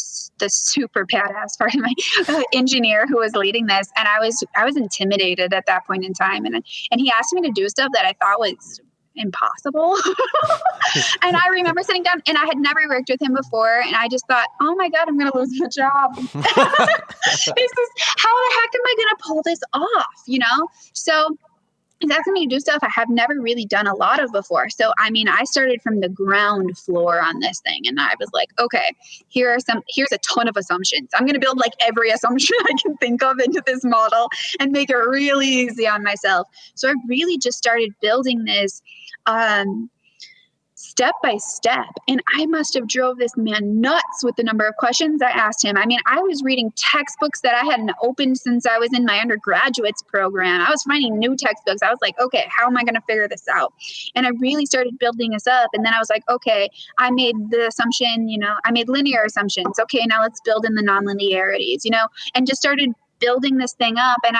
Speaker 5: super badass part of my engineer who was leading this. And I was intimidated at that point in time. And he asked me to do stuff that I thought was impossible. And I remember sitting down, and I had never worked with him before. And I just thought, oh my God, I'm going to lose my job. How the heck am I going to pull this off? So he's asking me to do stuff I have never really done a lot of before. So, I started from the ground floor on this thing, and I was like, okay, here's a ton of assumptions. I'm going to build like every assumption I can think of into this model and make it really easy on myself. So I really just started building this, step by step. And I must have drove this man nuts with the number of questions I asked him. I was reading textbooks that I hadn't opened since I was in my undergraduate's program. I was finding new textbooks. I was like, okay, how am I going to figure this out? And I really started building this up. And then I was like, okay, I made the assumption, I made linear assumptions. Okay, now let's build in the nonlinearities, and just started building this thing up. And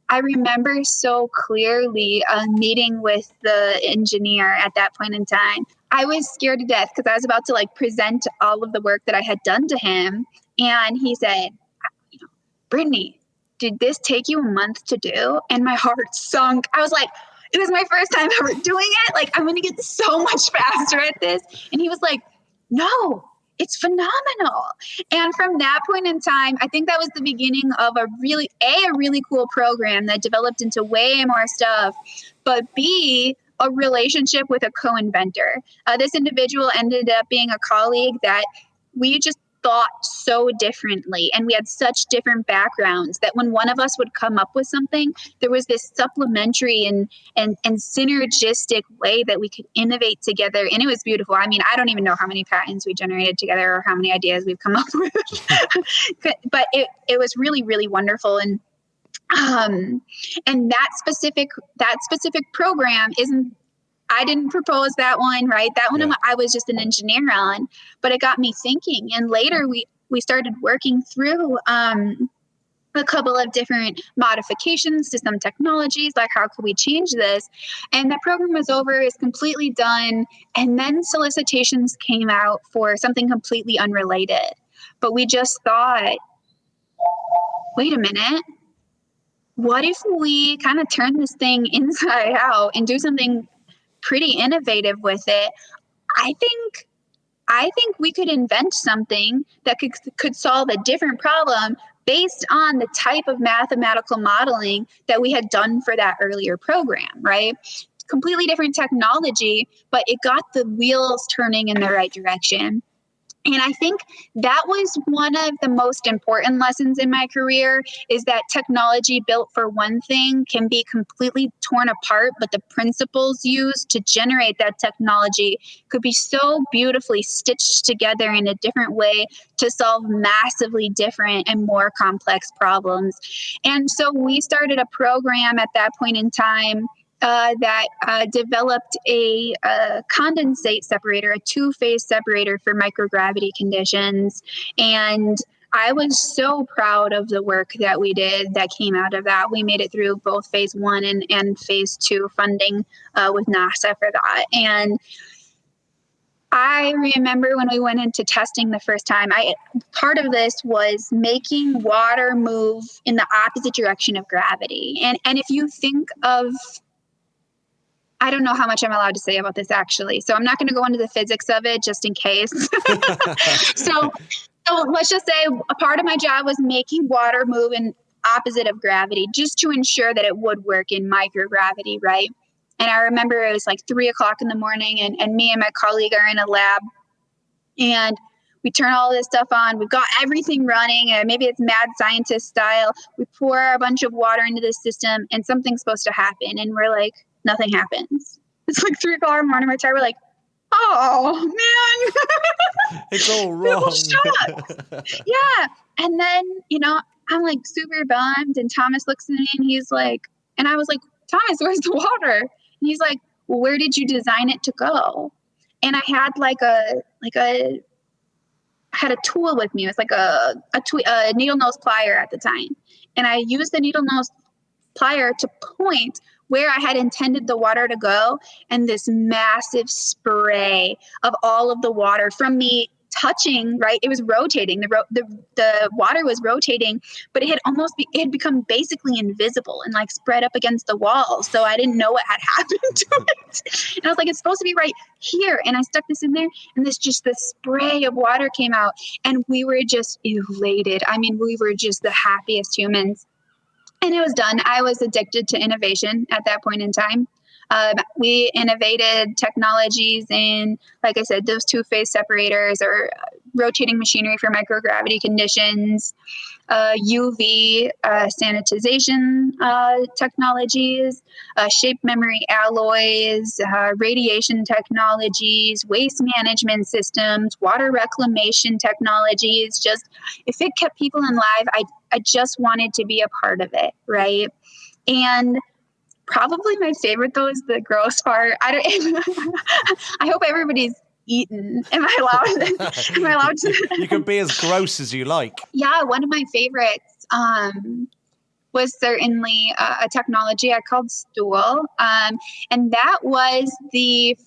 Speaker 5: I remember so clearly a meeting with the engineer at that point in time. I was scared to death because I was about to present all of the work that I had done to him. And he said, Brittany, did this take you a month to do? And my heart sunk. I was like, it was my first time ever doing it. I'm going to get so much faster at this. And he was like, no, it's phenomenal. And from that point in time, I think that was the beginning of a really cool program that developed into way more stuff, but B, a relationship with a co-inventor. This individual ended up being a colleague that we just thought so differently, and we had such different backgrounds that when one of us would come up with something, there was this supplementary and synergistic way that we could innovate together, and it was beautiful. I don't even know how many patents we generated together or how many ideas we've come up with, but it was really, really wonderful. And that specific program I didn't propose that one, right? That one I was just an engineer on, but it got me thinking. And later we started working through a couple of different modifications to some technologies, like how could we change this? And that program was over, is completely done. And then solicitations came out for something completely unrelated. But we just thought, wait a minute. What if we kind of turn this thing inside out and do something pretty innovative with it? I think we could invent something that could solve a different problem based on the type of mathematical modeling that we had done for that earlier program, right? Completely different technology, but it got the wheels turning in the right direction. And I think that was one of the most important lessons in my career, is that technology built for one thing can be completely torn apart, but the principles used to generate that technology could be so beautifully stitched together in a different way to solve massively different and more complex problems. And so we started a program at that point in time that developed a condensate separator, a two-phase separator for microgravity conditions. And I was so proud of the work that we did that came out of that. We made it through both phase 1 and phase 2 funding with NASA for that. And I remember when we went into testing the first time, part of this was making water move in the opposite direction of gravity. And if you think of, I don't know how much I'm allowed to say about this, actually. So I'm not going to go into the physics of it just in case. So let's just say a part of my job was making water move in opposite of gravity just to ensure that it would work in microgravity, right? And I remember it was like 3:00 in the morning, and me and my colleague are in a lab, and we turn all this stuff on. We've got everything running, and maybe it's mad scientist style. We pour a bunch of water into the system, and something's supposed to happen. And we're like, nothing happens. It's like 3:00 in the morning. We're tired. We're like, oh man,
Speaker 1: it's all wrong.
Speaker 5: Yeah. And then, I'm like super bummed, and Thomas looks at me and he's like, and I was like, Thomas, where's the water? And he's like, well, where did you design it to go? And I had I had a tool with me. It was like a needle nose plier at the time. And I used the needle nose plier to point where I had intended the water to go. And this massive spray of all of the water from me touching, right? It was rotating. The water was rotating, but it had become basically invisible and like spread up against the walls. So I didn't know what had happened to it. And I was like, it's supposed to be right here. And I stuck this in there, and this spray of water came out, and we were just elated. I mean, we were just the happiest humans. And it was done. I was addicted to innovation at that point in time. We innovated technologies in, like I said, those two-phase separators, or rotating machinery for microgravity conditions, UV sanitization technologies, shape memory alloys, radiation technologies, waste management systems, water reclamation technologies. Just, if it kept people alive, I just wanted to be a part of it, right? And probably my favorite, though, is the gross part. I hope everybody's eaten. Am I allowed to?
Speaker 1: You can be as gross as you like.
Speaker 5: Yeah, one of my favorites was certainly a technology I called stool, and that was the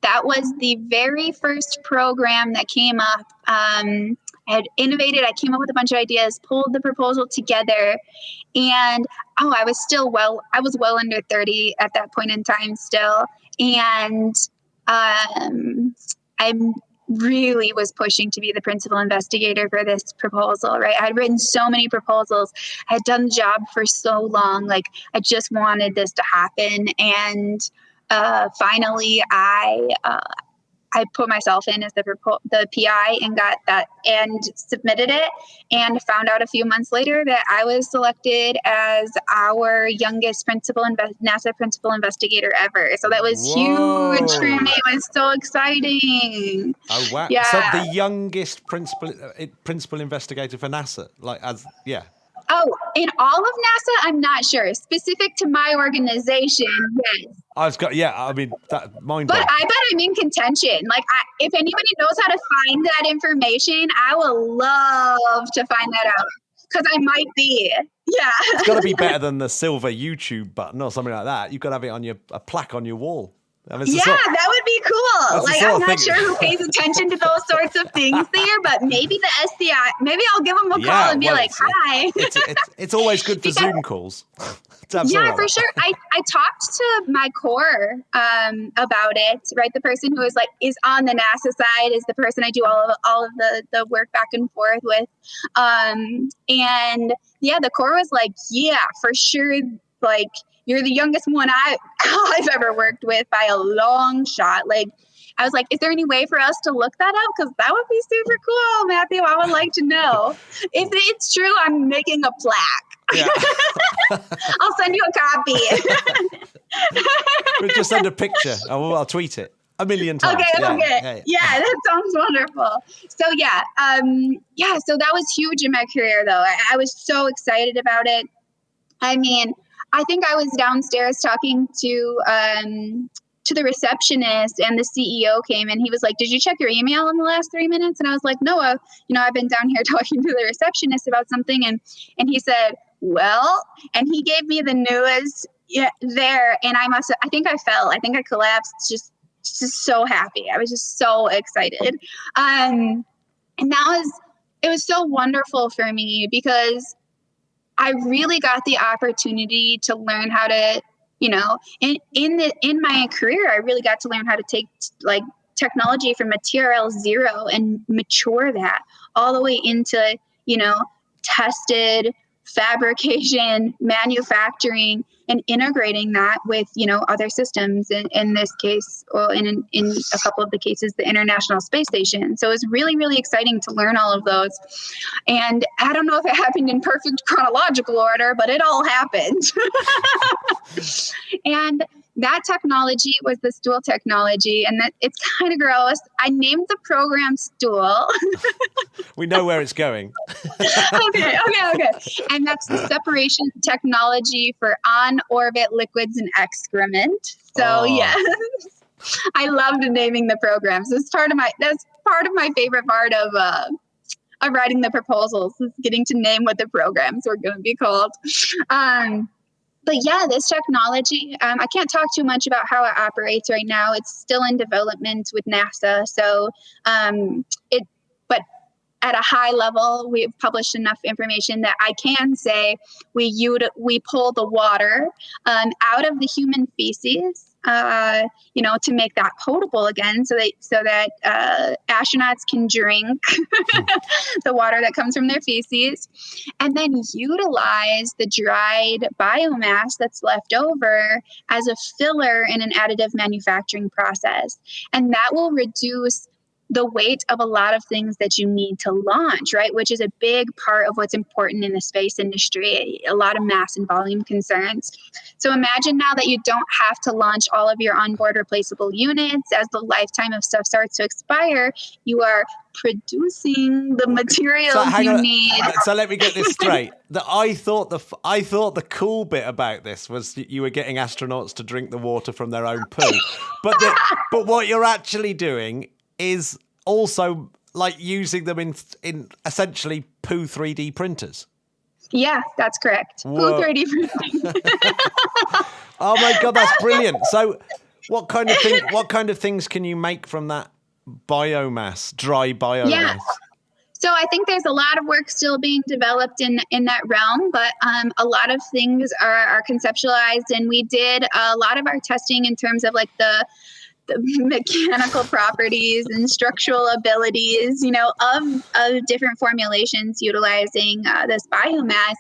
Speaker 5: very first program that came up. I had innovated. I came up with a bunch of ideas, pulled the proposal together, and I was well under 30 at that point in time still. And I really was pushing to be the principal investigator for this proposal, right? I had written so many proposals. I had done the job for so long. Like, I just wanted this to happen. And finally, I put myself in as the PI and got that and submitted it, and found out a few months later that I was selected as our youngest NASA principal investigator ever. So that was huge for me. It was so exciting.
Speaker 1: Oh, wow.
Speaker 5: Yeah.
Speaker 1: So the youngest principal investigator for NASA,
Speaker 5: Oh, in all of NASA, I'm not sure. Specific to my organization, yes.
Speaker 1: That mind.
Speaker 5: But I bet I'm in contention. Like, if anybody knows how to find that information, I will love to find that out, because I might be. Yeah.
Speaker 1: It's got to be better than the silver YouTube button or something like that. You've got to have it on a plaque on your wall.
Speaker 5: That would be cool. Like, I'm not sure who pays attention to those sorts of things there, but maybe the SDI, maybe I'll give them a call and be like, hi.
Speaker 1: It's always good for Zoom calls.
Speaker 5: Yeah, for sure. I talked to my core about it, right? The person who is on the NASA side is the person I do all of the work back and forth with. And yeah, the core was like, yeah, for sure. Like, you're the youngest one I've ever worked with by a long shot. Like, I was like, is there any way for us to look that up? Because that would be super cool, Matthew. I would like to know. If it's true, I'm making a plaque. Yeah. I'll send you a copy.
Speaker 1: We'll just send a picture. I'll tweet it 1 million times.
Speaker 5: Okay. Yeah, that sounds wonderful. So so that was huge in my career, though. I was so excited about it. I mean, I think I was downstairs talking to the receptionist, and the CEO came, and he was like, did you check your email in the last 3 minutes? And I was like, no, I've been down here talking to the receptionist about something. And he said, well, and he gave me the news there. And I think I fell. I think I collapsed. Just so happy. I was just so excited. And it was so wonderful for me, because I really got the opportunity to learn how to, in my career, I really got to learn how to take like technology from material zero and mature that all the way into, tested fabrication, manufacturing, and integrating that with, other systems. In this case, well, in a couple of the cases, the International Space Station. So it was really, really exciting to learn all of those. And I don't know if it happened in perfect chronological order, but it all happened. And that technology was the stool technology, and that it's kind of gross. I named the program Stool.
Speaker 1: We know where it's going.
Speaker 5: Okay. And that's the separation technology for on-orbit liquids and excrement. So yes, I loved naming the programs. That's part of my favorite part of writing the proposals, is getting to name what the programs were going to be called. But yeah, this technology, I can't talk too much about how it operates right now. It's still in development with NASA. So but at a high level, we've published enough information that I can say we pull the water out of the human feces, to make that potable again, so that astronauts can drink the water that comes from their feces, and then utilize the dried biomass that's left over as a filler in an additive manufacturing process. And that will reduce the weight of a lot of things that you need to launch, right? Which is a big part of what's important in the space industry, a lot of mass and volume concerns. So imagine now that you don't have to launch all of your onboard replaceable units. As the lifetime of stuff starts to expire, you are producing the materials you need.
Speaker 1: So let me get this straight. I thought the cool bit about this was that you were getting astronauts to drink the water from their own poo. But what you're actually doing is also like using them in essentially poo 3D printers.
Speaker 5: Yeah, that's correct.
Speaker 1: Whoa.
Speaker 5: Poo 3D printing.
Speaker 1: Oh my God, that's brilliant. So what kind of things can you make from that biomass, dry biomass?
Speaker 5: Yeah. So I think there's a lot of work still being developed in that realm, but a lot of things are conceptualized, and we did a lot of our testing in terms of like the mechanical properties and structural abilities, of different formulations utilizing this biomass.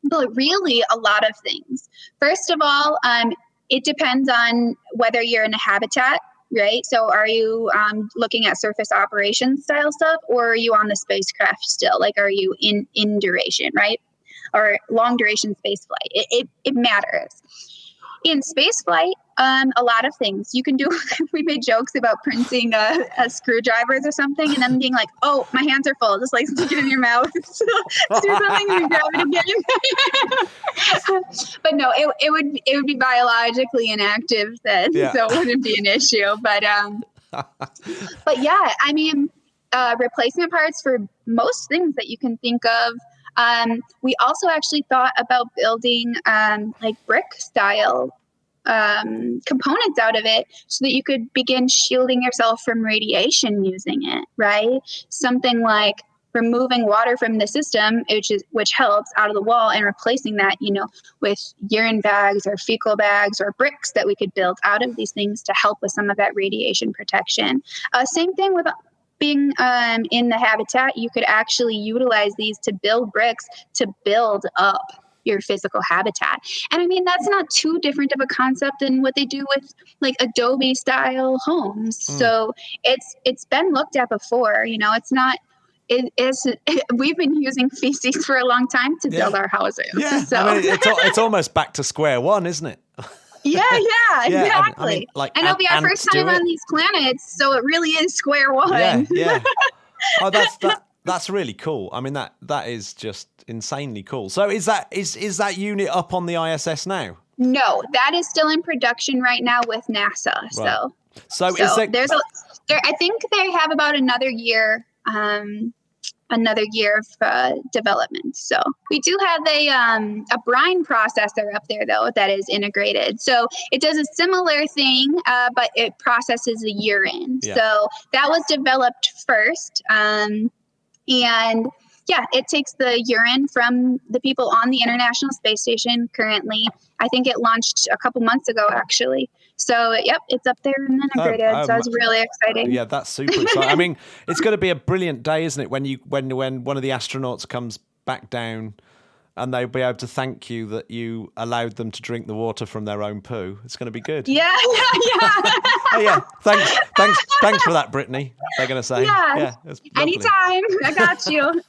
Speaker 5: But really a lot of things. First of all, it depends on whether you're in a habitat, right? So are you looking at surface operations style stuff, or are you on the spacecraft still? Like, are you in duration, right? Or long duration space flight? It matters. In spaceflight, a lot of things you can do. We made jokes about printing screwdrivers or something, and then being like, "Oh, my hands are full. Just like stick it in your mouth, do something, and you grab it again." But no, it would be biologically inactive then, so it wouldn't be an issue. But yeah, I mean, replacement parts for most things that you can think of. We also actually thought about building like brick style components out of it, so that you could begin shielding yourself from radiation using it, right? Something like removing water from the system, which helps, out of the wall, and replacing that, with urine bags or fecal bags or bricks that we could build out of these things to help with some of that radiation protection. Same thing with being in the habitat. You could actually utilize these to build bricks to build up your physical habitat. And I mean, that's not too different of a concept than what they do with like Adobe style homes. So it's been looked at before. It's not. We've been using feces for a long time to build our houses. Yeah, so.
Speaker 1: I mean, it's almost back to square one, isn't it?
Speaker 5: Yeah, exactly.
Speaker 1: And
Speaker 5: it'll be our first time on these planets, so it really is square one.
Speaker 1: Yeah. Oh, that's really cool. I mean, that is just insanely cool. So is that unit up on the ISS now?
Speaker 5: No, that is still in production right now with NASA. Right. So is there? I think they have about another year of development. So we do have a brine processor up there, though, that is integrated. So it does a similar thing, but it processes the urine. Yeah. So that was developed first. And yeah, it takes the urine from the people on the International Space Station currently. I think it launched a couple months ago, actually. So, yep, it's up there and integrated. So it's really exciting.
Speaker 1: Yeah, that's super exciting. I mean, it's going to be a brilliant day, isn't it? When one of the astronauts comes back down and they'll be able to thank you that you allowed them to drink the water from their own poo. It's going to be good.
Speaker 5: Yeah.
Speaker 1: Oh yeah, thanks for that, Brittany. They're going to say,
Speaker 5: Yeah,
Speaker 1: it's lovely.
Speaker 5: anytime. I got you.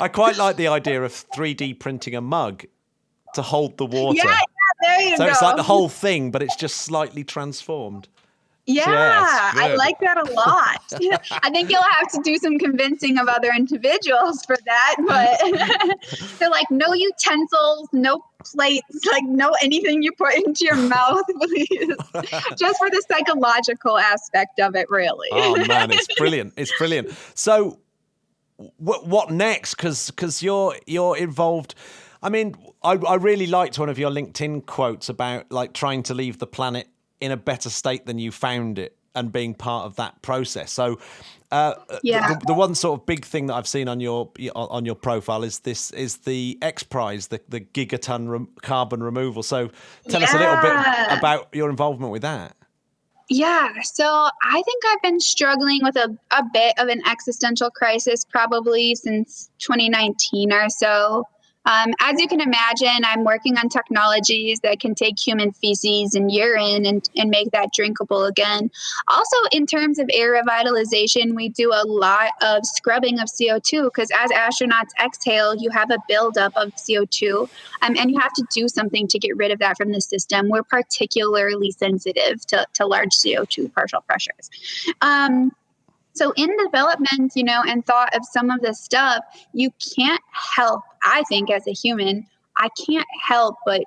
Speaker 1: I quite like the idea of 3D printing a mug to hold the water.
Speaker 5: Yeah, there you go.
Speaker 1: So it's like the whole thing, but it's just slightly transformed.
Speaker 5: Yeah,
Speaker 1: Yes,
Speaker 5: I
Speaker 1: good.
Speaker 5: like that a lot. I think you'll have to do some convincing of other individuals for that, but they're like, no utensils, no plates, like no anything you put into your mouth, please. Just for the psychological aspect of it, really.
Speaker 1: Oh man, it's brilliant. It's brilliant. So what next? Because you're involved. I mean, I really liked one of your LinkedIn quotes about like trying to leave the planet in a better state than you found it and being part of that process. So the one sort of big thing that I've seen on your profile is the X Prize, the gigaton carbon removal. So tell us a little bit about your involvement with that.
Speaker 5: Yeah, so I think I've been struggling with a bit of an existential crisis probably since 2019 or so. As you can imagine, I'm working on technologies that can take human feces and urine and make that drinkable again. Also, in terms of air revitalization, we do a lot of scrubbing of CO2 because as astronauts exhale, you have a buildup of CO2 and you have to do something to get rid of that from the system. We're particularly sensitive to large CO2 partial pressures. So in development, and thought of some of this stuff, you can't help, I think as a human, I can't help but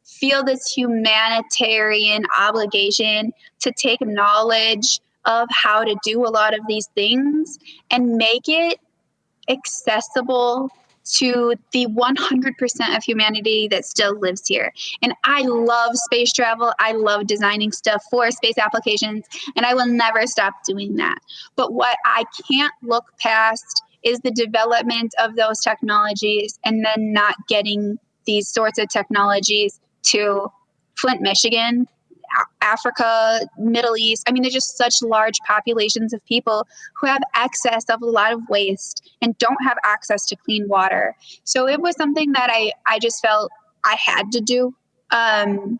Speaker 5: feel this humanitarian obligation to take knowledge of how to do a lot of these things and make it accessible to the 100% of humanity that still lives here. And I love space travel. I love designing stuff for space applications, and I will never stop doing that. But what I can't look past is the development of those technologies and then not getting these sorts of technologies to Flint, Michigan, Africa, Middle East. I mean, there's just such large populations of people who have excess of a lot of waste and don't have access to clean water. So it was something that I just felt I had to do. In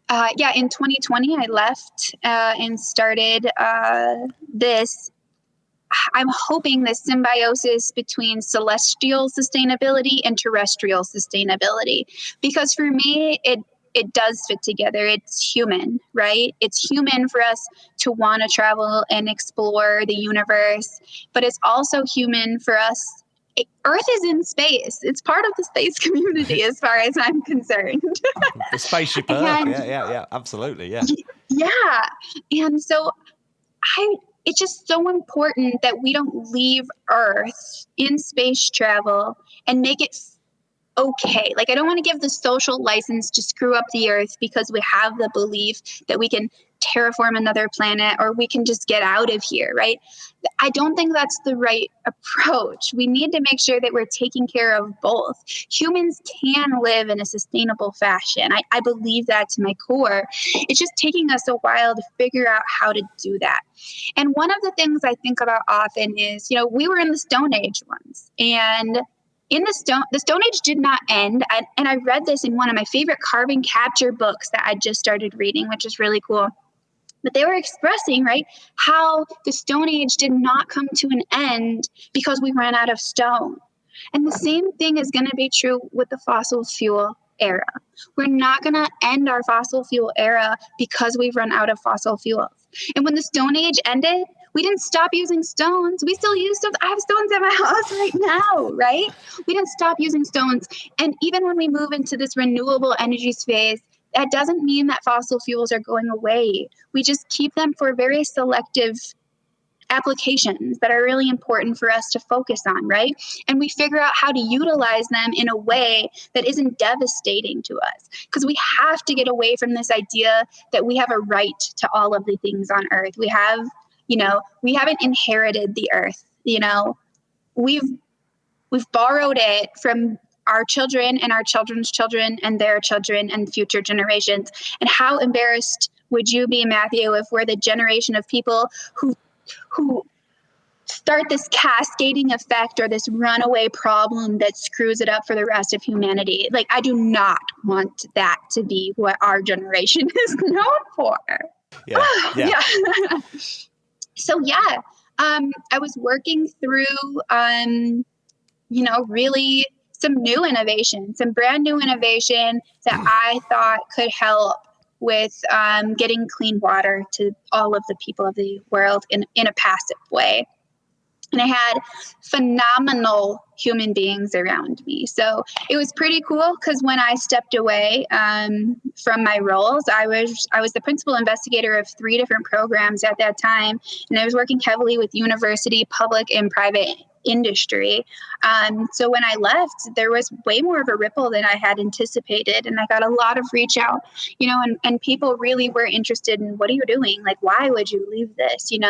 Speaker 5: 2020, I left and started this. I'm hoping the symbiosis between celestial sustainability and terrestrial sustainability, because for me, it does fit together. It's human, right? It's human for us to want to travel and explore the universe, but it's also human for us. Earth is in space. It's part of the space community as far as I'm concerned.
Speaker 1: The spaceship Earth. Yeah, absolutely. Yeah.
Speaker 5: Yeah. And so it's just so important that we don't leave Earth in space travel and make it okay. Like, I don't want to give the social license to screw up the Earth because we have the belief that we can terraform another planet or we can just get out of here, right? I don't think that's the right approach. We need to make sure that we're taking care of both. Humans can live in a sustainable fashion. I believe that to my core. It's just taking us a while to figure out how to do that. And one of the things I think about often is, we were in the Stone Age once, and in the Stone Age did not end. And I read this in one of my favorite carbon capture books that I just started reading, which is really cool. But they were expressing, right, how the Stone Age did not come to an end because we ran out of stone. And the same thing is going to be true with the fossil fuel era. We're not going to end our fossil fuel era because we've run out of fossil fuels. And when the Stone Age ended, we didn't stop using stones. We still use stones. I have stones at my house right now, right? We didn't stop using stones. And even when we move into this renewable energy space, that doesn't mean that fossil fuels are going away. We just keep them for very selective applications that are really important for us to focus on, right? And we figure out how to utilize them in a way that isn't devastating to us. Because we have to get away from this idea that we have a right to all of the things on Earth. We haven't inherited the Earth. We've borrowed it from our children and our children's children and their children and future generations. And how embarrassed would you be, Matthew, if we're the generation of people who start this cascading effect or this runaway problem that screws it up for the rest of humanity. Like, I do not want that to be what our generation is known for.
Speaker 1: Yeah.
Speaker 5: So I was working through, really some new innovation, some brand new innovation that I thought could help with getting clean water to all of the people of the world in a passive way. And I had phenomenal human beings around me. So it was pretty cool because when I stepped away from my roles, I was the principal investigator of 3 different programs at that time. And I was working heavily with university, public, and private industry. So when I left, there was way more of a ripple than I had anticipated. And I got a lot of reach out, and people really were interested in, what are you doing? Like, why would you leave this? And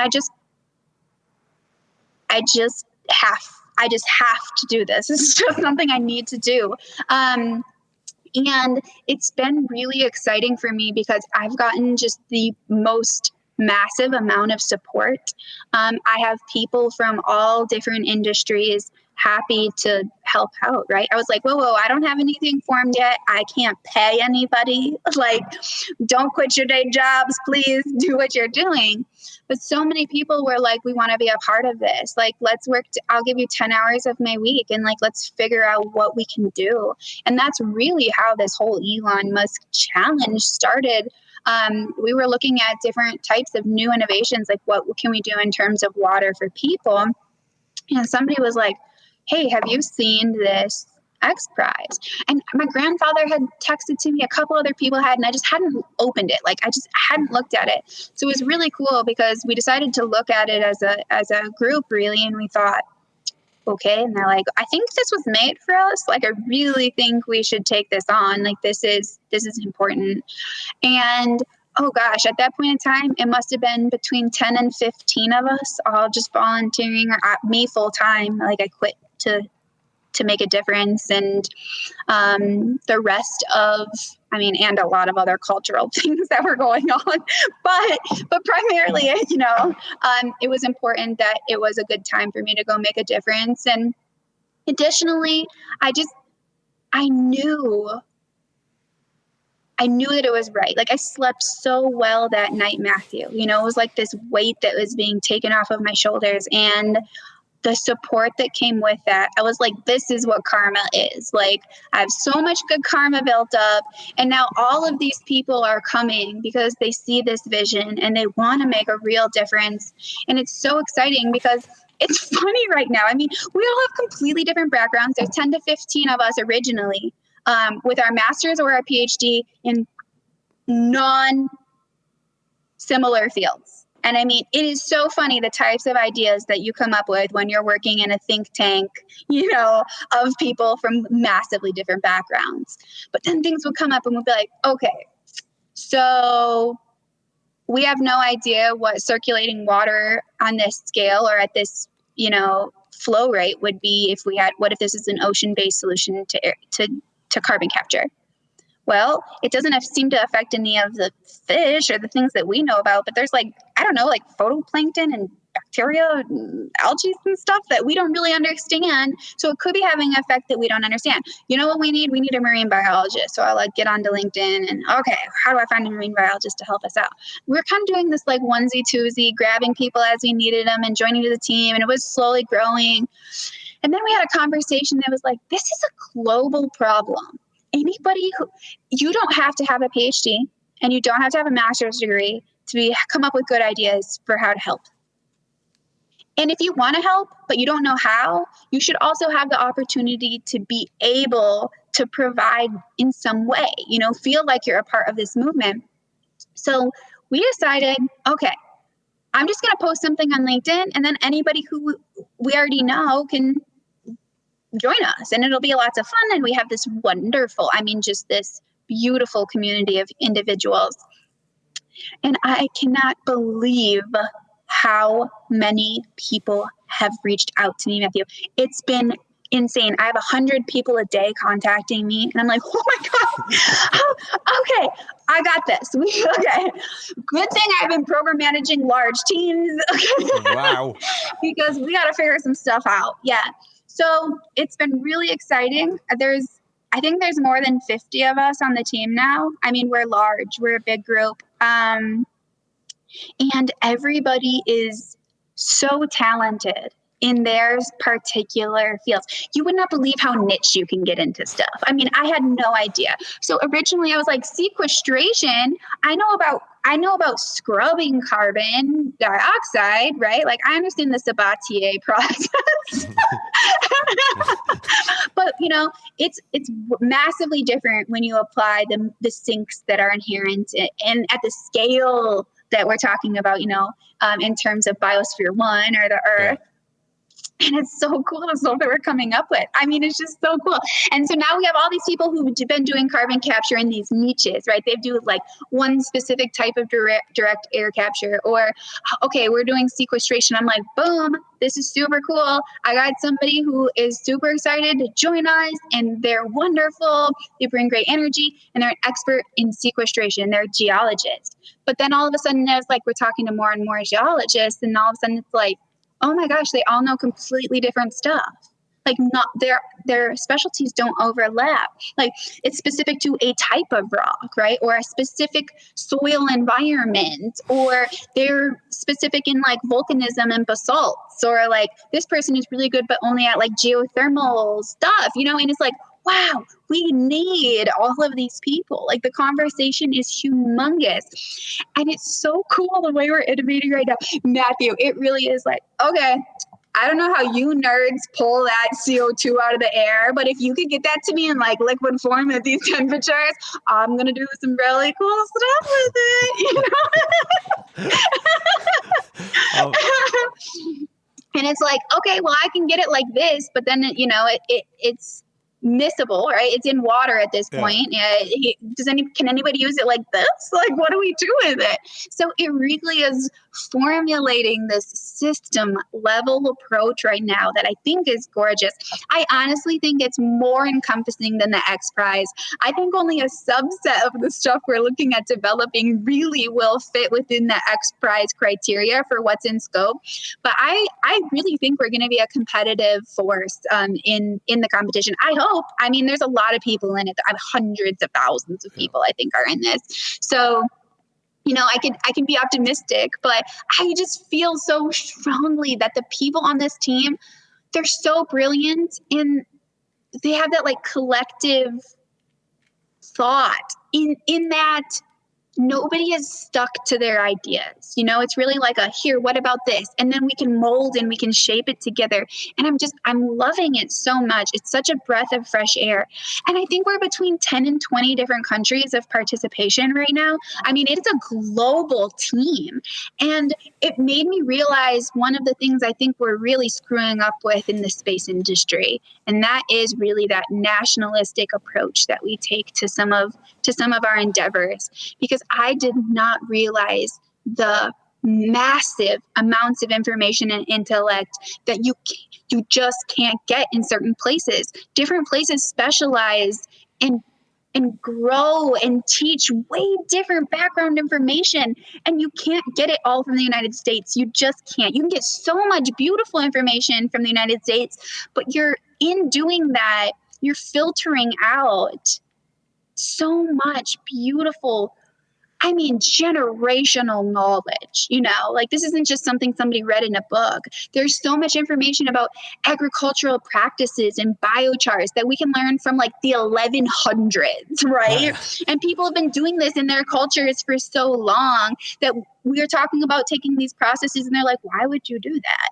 Speaker 5: I just have to do this. It's just something I need to do. And it's been really exciting for me because I've gotten just the most massive amount of support. I have people from all different industries happy to help out, right? I was like, whoa, I don't have anything formed yet. I can't pay anybody. Like, don't quit your day jobs, please do what you're doing. But so many people were like, we want to be a part of this. Like, let's work. I'll give you 10 hours of my week and let's figure out what we can do. And that's really how this whole Elon Musk challenge started. We were looking at different types of new innovations, like what can we do in terms of water for people? And somebody was like, hey, have you seen this X Prize? And my grandfather had texted to me, a couple other people had, and I just hadn't opened it. Like, I just hadn't looked at it. So it was really cool because we decided to look at it as a group, really. And we thought, okay. And they're like, I think this was made for us. Like, I really think we should take this on. Like, this is important. And oh gosh, at that point in time, it must have been between 10 and 15 of us all just volunteering, or me full time. Like, I quit to make a difference. And the rest of, and a lot of other cultural things that were going on. But primarily, it was important that it was a good time for me to go make a difference. And additionally, I knew that it was right. Like, I slept so well that night, Matthew. It was like this weight that was being taken off of my shoulders, and the support that came with that. I was like, this is what karma is. Like, I have so much good karma built up. And now all of these people are coming because they see this vision and they want to make a real difference. And it's so exciting because it's funny right now. We all have completely different backgrounds. There's 10 to 15 of us originally with our master's or our PhD in non-similar fields. And it is so funny, the types of ideas that you come up with when you're working in a think tank, of people from massively different backgrounds. But then things would come up and we'd be like, okay, so we have no idea what circulating water on this scale or at this, flow rate would be what if this is an ocean-based solution to carbon capture? Well, it doesn't seem to affect any of the fish or the things that we know about, but there's photoplankton and bacteria and algae and stuff that we don't really understand. So it could be having an effect that we don't understand. You know what we need? We need a marine biologist. So I'll get onto LinkedIn and, okay, how do I find a marine biologist to help us out? We're kind of doing this onesie twosie, grabbing people as we needed them and joining to the team. And it was slowly growing. And then we had a conversation that was like, this is a global problem. You don't have to have a PhD and you don't have to have a master's degree to come up with good ideas for how to help. And if you want to help, but you don't know how, you should also have the opportunity to be able to provide in some way, feel like you're a part of this movement. So we decided, okay, I'm just going to post something on LinkedIn, and then anybody who we already know can join us, and it'll be lots of fun. And we have this wonderful, just this beautiful community of individuals. And I cannot believe how many people have reached out to me, Matthew. It's been insane. I have 100 people a day contacting me, and I'm like, oh my God. Okay. I got this. Okay. Good thing I've been program managing large teams.
Speaker 1: Wow.
Speaker 5: Because we got to figure some stuff out. Yeah. So it's been really exciting. I think there's more than 50 of us on the team now. I mean, we're large. We're a big group. And everybody is so talented in their particular fields. You would not believe how niche you can get into stuff. I mean, I had no idea. So originally I was like, sequestration, I know about scrubbing carbon dioxide, right? Like I understand the Sabatier process. But it's massively different when you apply the sinks that are inherent and at the scale that we're talking about, in terms of Biosphere 1 or the Earth. Yeah. And it's so cool the stuff that we're coming up with. I mean, it's just so cool. And so now we have all these people who've been doing carbon capture in these niches, right? They do like one specific type of direct air capture, or, okay, we're doing sequestration. I'm like, boom, this is super cool. I got somebody who is super excited to join us, and they're wonderful. They bring great energy, and they're an expert in sequestration. They're a geologist. But then all of a sudden, it's like we're talking to more and more geologists, and all of a sudden it's like, oh my gosh, they all know completely different stuff. Like not their specialties don't overlap. Like it's specific to a type of rock, right? Or a specific soil environment, or they're specific in like volcanism and basalts, or like this person is really good, but only at like geothermal stuff, and it's like, wow, we need all of these people. Like the conversation is humongous. And it's so cool the way we're innovating right now. Matthew, it really is like, okay, I don't know how you nerds pull that CO2 out of the air, but if you could get that to me in like liquid form at these temperatures, I'm going to do some really cool stuff with it. And it's like, okay, well, I can get it like this, but then, it's miscible, right? It's in water at this point. Can anybody use it like this? Like, what do we do with it? So it really is formulating this system level approach right now that I think is gorgeous. I honestly think it's more encompassing than the X Prize. I think only a subset of the stuff we're looking at developing really will fit within the X Prize criteria for what's in scope. But I really think we're going to be a competitive force in the competition. I hope. I mean, there's a lot of people in it. Hundreds of thousands of people, I think, are in this. So, I can be optimistic, but I just feel so strongly that the people on this team, they're so brilliant, and they have that like collective thought in that nobody is stuck to their ideas. It's really like what about this? And then we can mold and we can shape it together. And I'm loving it so much. It's such a breath of fresh air. And I think we're between 10 and 20 different countries of participation right now. I mean, it's a global team. And it made me realize one of the things I think we're really screwing up with in the space industry. And that is really that nationalistic approach that we take to some of our endeavors. Because I did not realize the massive amounts of information and intellect that you just can't get in certain places. Different places specialize and grow and teach way different background information, and you can't get it all from the United States. You just can't. You can get so much beautiful information from the United States, but in doing that, you're filtering out so much beautiful, generational knowledge, like this isn't just something somebody read in a book. There's so much information about agricultural practices and biochars that we can learn from like the 1100s, right? And people have been doing this in their cultures for so long that we are talking about taking these processes and they're like, why would you do that?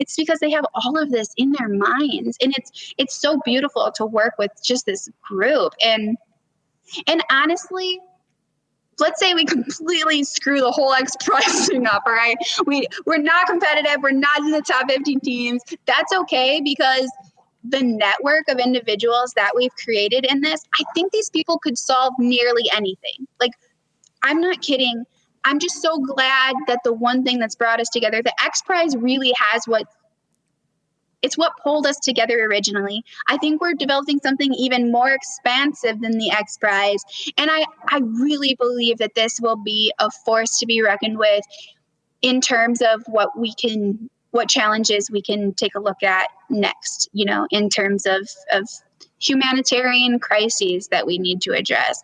Speaker 5: It's because they have all of this in their minds, and it's so beautiful to work with just this group. And honestly, let's say we completely screw the whole X Prize thing up, all right? We're not competitive. We're not in the top 15 teams. That's okay, because the network of individuals that we've created in this, I think these people could solve nearly anything. Like, I'm not kidding. I'm just so glad that the one thing that's brought us together, the X Prize really has what It's what pulled us together originally. I think we're developing something even more expansive than the X Prize. And I really believe that this will be a force to be reckoned with in terms of what challenges we can take a look at next, in terms of humanitarian crises that we need to address.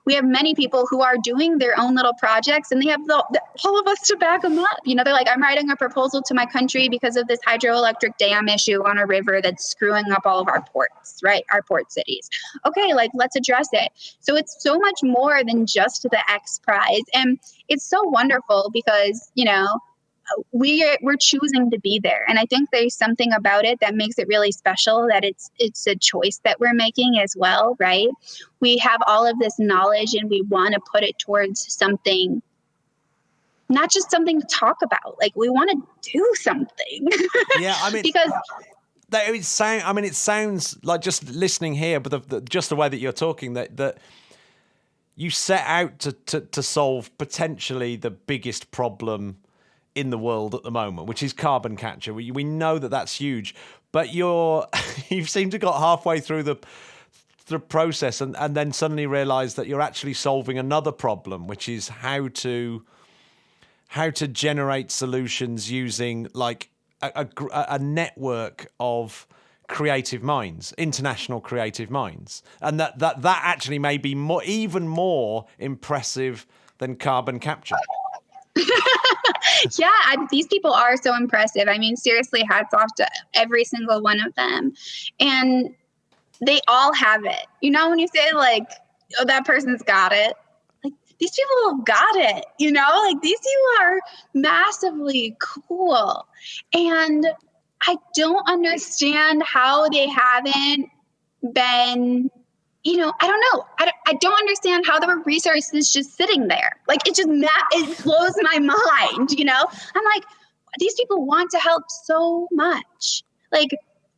Speaker 5: We have many people who are doing their own little projects, and they have all of us to back them up. They're like, I'm writing a proposal to my country because of this hydroelectric dam issue on a river that's screwing up all of our ports, right? Our port cities. Okay, let's address it. So it's so much more than just the X Prize. And it's so wonderful because, we're choosing to be there. And I think there's something about it that makes it really special, that it's a choice that we're making as well, right? We have all of this knowledge and we want to put it towards something, not just something to talk about. We want to do something.
Speaker 1: Yeah, I mean,
Speaker 5: because
Speaker 1: it sounds like, just listening here, but just the way that you're talking, that you set out to solve potentially the biggest problem in the world at the moment, which is carbon capture. We know that that's huge, but you seem to got halfway through the process and then suddenly realize that you're actually solving another problem, which is how to generate solutions using a network of creative minds, international creative minds, and that actually may be even more impressive than carbon capture.
Speaker 5: Yeah, these people are so impressive. I mean, seriously, hats off to every single one of them. And they all have it. When you say oh, that person's got it, these people have got it, these people are massively cool. And I don't understand how they haven't been, I don't know. I don't understand how there were resources just sitting there. It blows my mind, I'm like, these people want to help so much.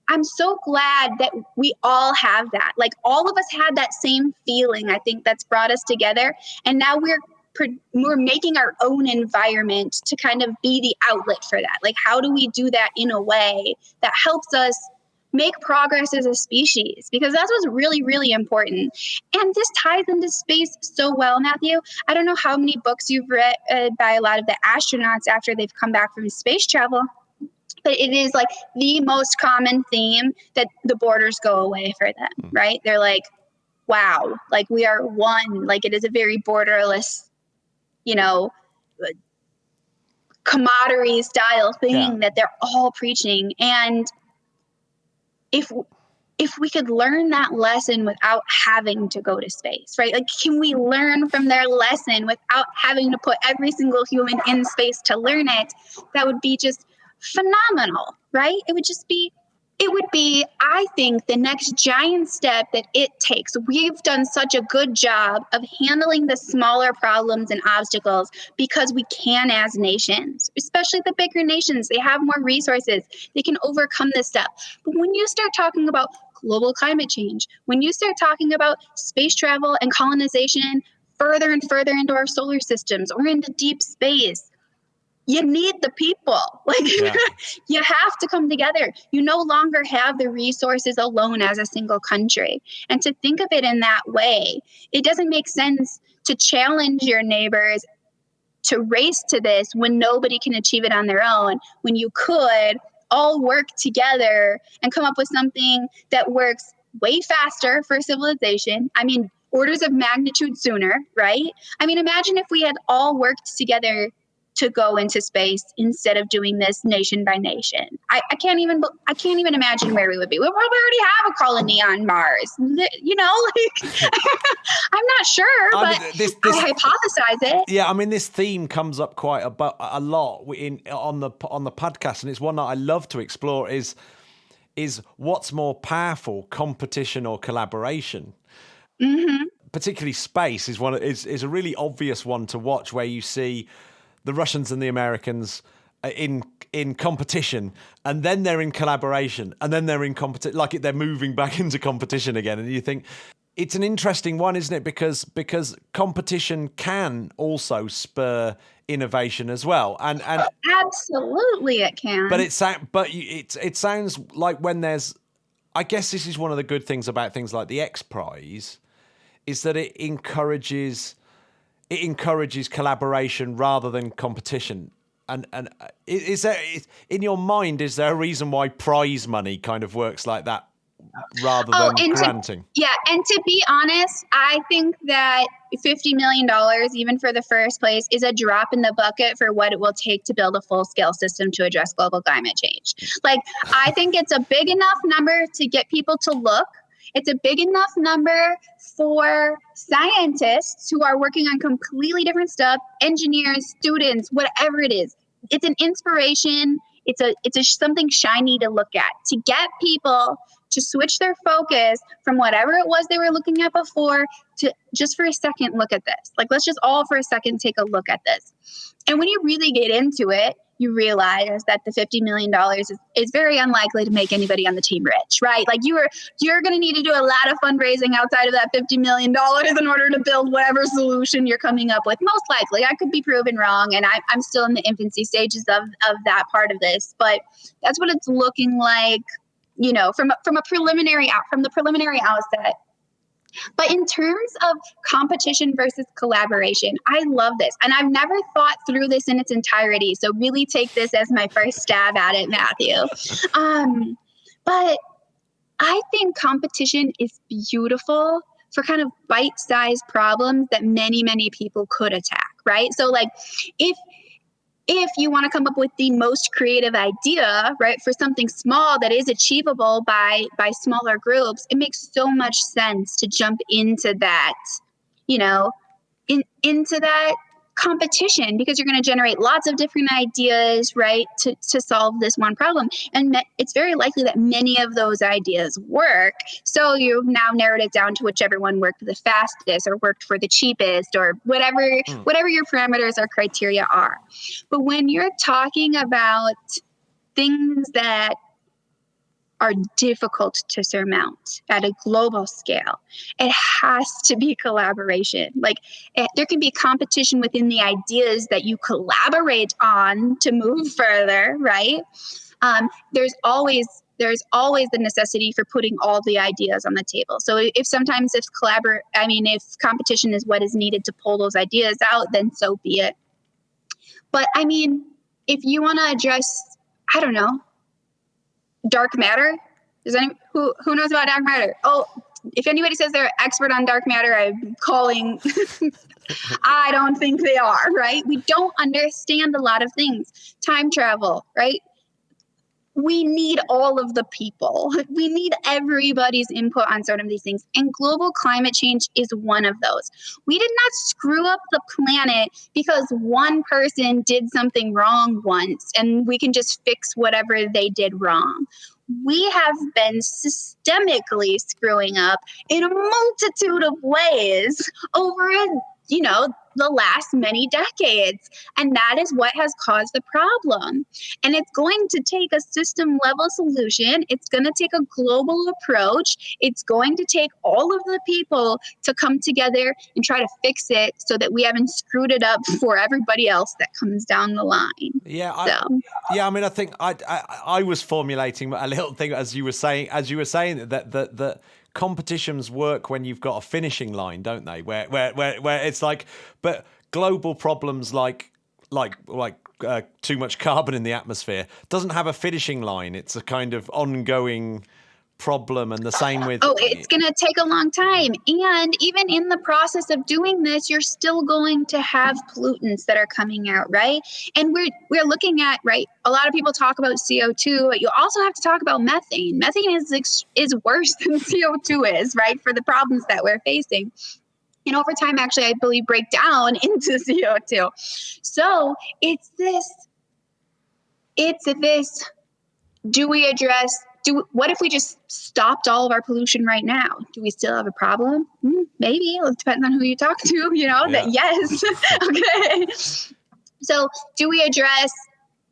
Speaker 5: I'm so glad that we all have that. All of us had that same feeling, I think, that's brought us together. And now we're making our own environment to kind of be the outlet for that. How do we do that in a way that helps us make progress as a species? Because that's what's really, really important. And this ties into space so well, Matthew. I don't know how many books you've read by a lot of the astronauts after they've come back from space travel, but it is the most common theme that the borders go away for them, right? They're like, wow, we are one. It is a very borderless, camaraderie style thing that they're all preaching. And if we could learn that lesson without having to go to space, right? Can we learn from their lesson without having to put every single human in space to learn it? That would be just phenomenal, right? It would be, I think, the next giant step that it takes. We've done such a good job of handling the smaller problems and obstacles because we can as nations, especially the bigger nations. They have more resources. They can overcome this stuff. But when you start talking about global climate change, when you start talking about space travel and colonization further and further into our solar systems or into deep space, you need the people. You have to come together. You no longer have the resources alone as a single country. And to think of it in that way, it doesn't make sense to challenge your neighbors to race to this when nobody can achieve it on their own, when you could all work together and come up with something that works way faster for civilization. I mean, orders of magnitude sooner, right? I mean, imagine if we had all worked together to go into space instead of doing this nation by nation. I can't even imagine where we would be. We already have a colony on Mars. I'm not sure, but I hypothesize it.
Speaker 1: Yeah, I mean, this theme comes up quite a lot on the podcast, and it's one that I love to explore. Is what's more powerful, competition or collaboration?
Speaker 5: Mm-hmm.
Speaker 1: Particularly space is a really obvious one to watch, where you see the Russians and the Americans in competition, and then they're in collaboration, and then they're in competition, they're moving back into competition again. And you think, it's an interesting one, isn't it? Because competition can also spur innovation as well, and
Speaker 5: absolutely it can.
Speaker 1: But it sounds like when there's, I guess this is one of the good things about things like the X Prize, is that it encourages collaboration rather than competition. And is there, in your mind, is there a reason why prize money kind of works like that rather than granting?
Speaker 5: And to be honest, I think that $50 million, even for the first place, is a drop in the bucket for what it will take to build a full-scale system to address global climate change. Like, I think it's a big enough number to get people to look. It's a big enough number for scientists who are working on completely different stuff, engineers, students, whatever it is. It's an inspiration. It's a something shiny to look at, to get people to switch their focus from whatever it was they were looking at before to just for a second look at this. Like, let's just all for a second take a look at this. And when you really get into it, you realize that the $50 million is very unlikely to make anybody on the team rich, right? Like, you're going to need to do a lot of fundraising outside of that $50 million in order to build whatever solution you're coming up with. Most likely, I could be proven wrong, and I'm still in the infancy stages of that part of this, but that's what it's looking like, you know, from the preliminary outset. But in terms of competition versus collaboration, I love this. And I've never thought through this in its entirety. So really take this as my first stab at it, Matthew. But I think competition is beautiful for kind of bite-sized problems that many, many people could attack, right? So like if you want to come up with the most creative idea, right, for something small that is achievable by smaller groups, it makes so much sense to jump into that, you know, into that competition, because you're going to generate lots of different ideas, right, to solve this one problem. And it's very likely that many of those ideas work. So you've now narrowed it down to whichever one worked the fastest or worked for the cheapest or whatever your parameters or criteria are. But when you're talking about things that are difficult to surmount at a global scale, it has to be collaboration. Like, there can be competition within the ideas that you collaborate on to move further, right? There's always the necessity for putting all the ideas on the table. So if competition is what is needed to pull those ideas out, then so be it. But I mean, if you want to address, I don't know, dark matter. Who knows about dark matter? Oh, if anybody says they're expert on dark matter, I'm calling. I don't think they are, right? We don't understand a lot of things. Time travel, right? We need all of the people. We need everybody's input on sort of these things. And global climate change is one of those. We did not screw up the planet because one person did something wrong once and we can just fix whatever they did wrong. We have been systemically screwing up in a multitude of ways over the last many decades. And that is what has caused the problem. And it's going to take a system level solution. It's going to take a global approach. It's going to take all of the people to come together and try to fix it so that we haven't screwed it up for everybody else that comes down the line.
Speaker 1: I mean, I think I was formulating a little thing as you were saying that competitions work when you've got a finishing line, don't they? Where it's like, but global problems like too much carbon in the atmosphere doesn't have a finishing line. It's a kind of ongoing problem, and the same with
Speaker 5: it's going to take a long time. And even in the process of doing this, you're still going to have pollutants that are coming out, right? And we're looking at, right, a lot of people talk about CO2, but you also have to talk about methane. Methane is worse than CO2 is, right, for the problems that we're facing. And over time, actually, I believe break down into CO2. So it's this, what if we just stopped all of our pollution right now? Do we still have a problem? Maybe. It depends on who you talk to, that yes. Okay. So do we address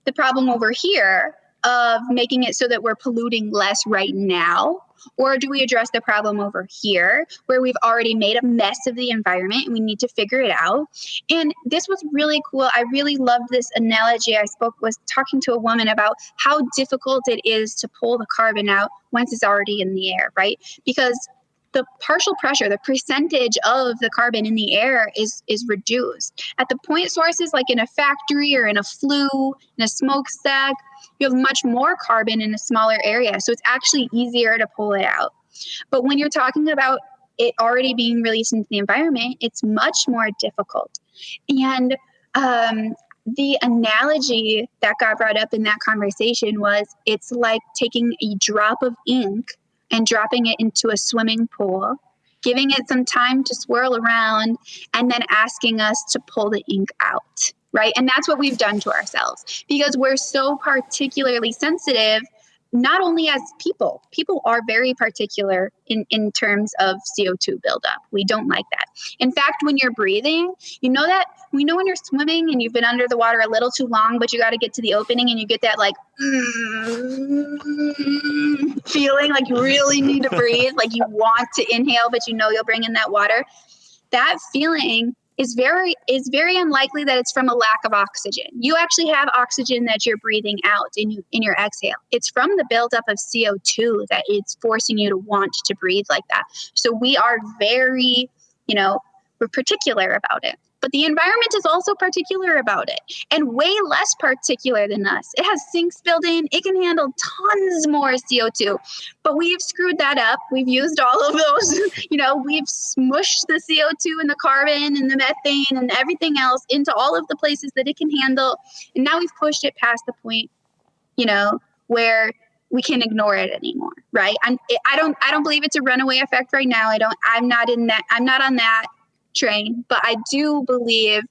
Speaker 5: the problem over here of making it so that we're polluting less right now? Or do we address the problem over here where we've already made a mess of the environment and we need to figure it out? And this was really cool. I really loved this analogy. Was talking to a woman about how difficult it is to pull the carbon out once it's already in the air, right? Because the partial pressure, the percentage of the carbon in the air is reduced. At the point sources, like in a factory or in a flue, in a smokestack, you have much more carbon in a smaller area. So it's actually easier to pull it out. But when you're talking about it already being released into the environment, it's much more difficult. And the analogy that got brought up in that conversation was it's like taking a drop of ink and dropping it into a swimming pool, giving it some time to swirl around, and then asking us to pull the ink out, right? And that's what we've done to ourselves because we're so particularly sensitive, not only as people are very particular in terms of CO2 buildup. We don't like that. In fact, when you're breathing, when you're swimming and you've been under the water a little too long, but you got to get to the opening and you get that like feeling like you really need to breathe, like you want to inhale, but you'll bring in that water. That feeling is very unlikely that it's from a lack of oxygen. You actually have oxygen that you're breathing out in your exhale. It's from the buildup of CO2 that it's forcing you to want to breathe like that. So we are very, we're particular about it. But the environment is also particular about it and way less particular than us. It has sinks built in. It can handle tons more CO2. But we've screwed that up. We've used all of those. We've smushed the CO2 and the carbon and the methane and everything else into all of the places that it can handle. And now we've pushed it past the point, where we can't ignore it anymore, right? I don't believe it's a runaway effect right now. I'm not on that train, but I do believe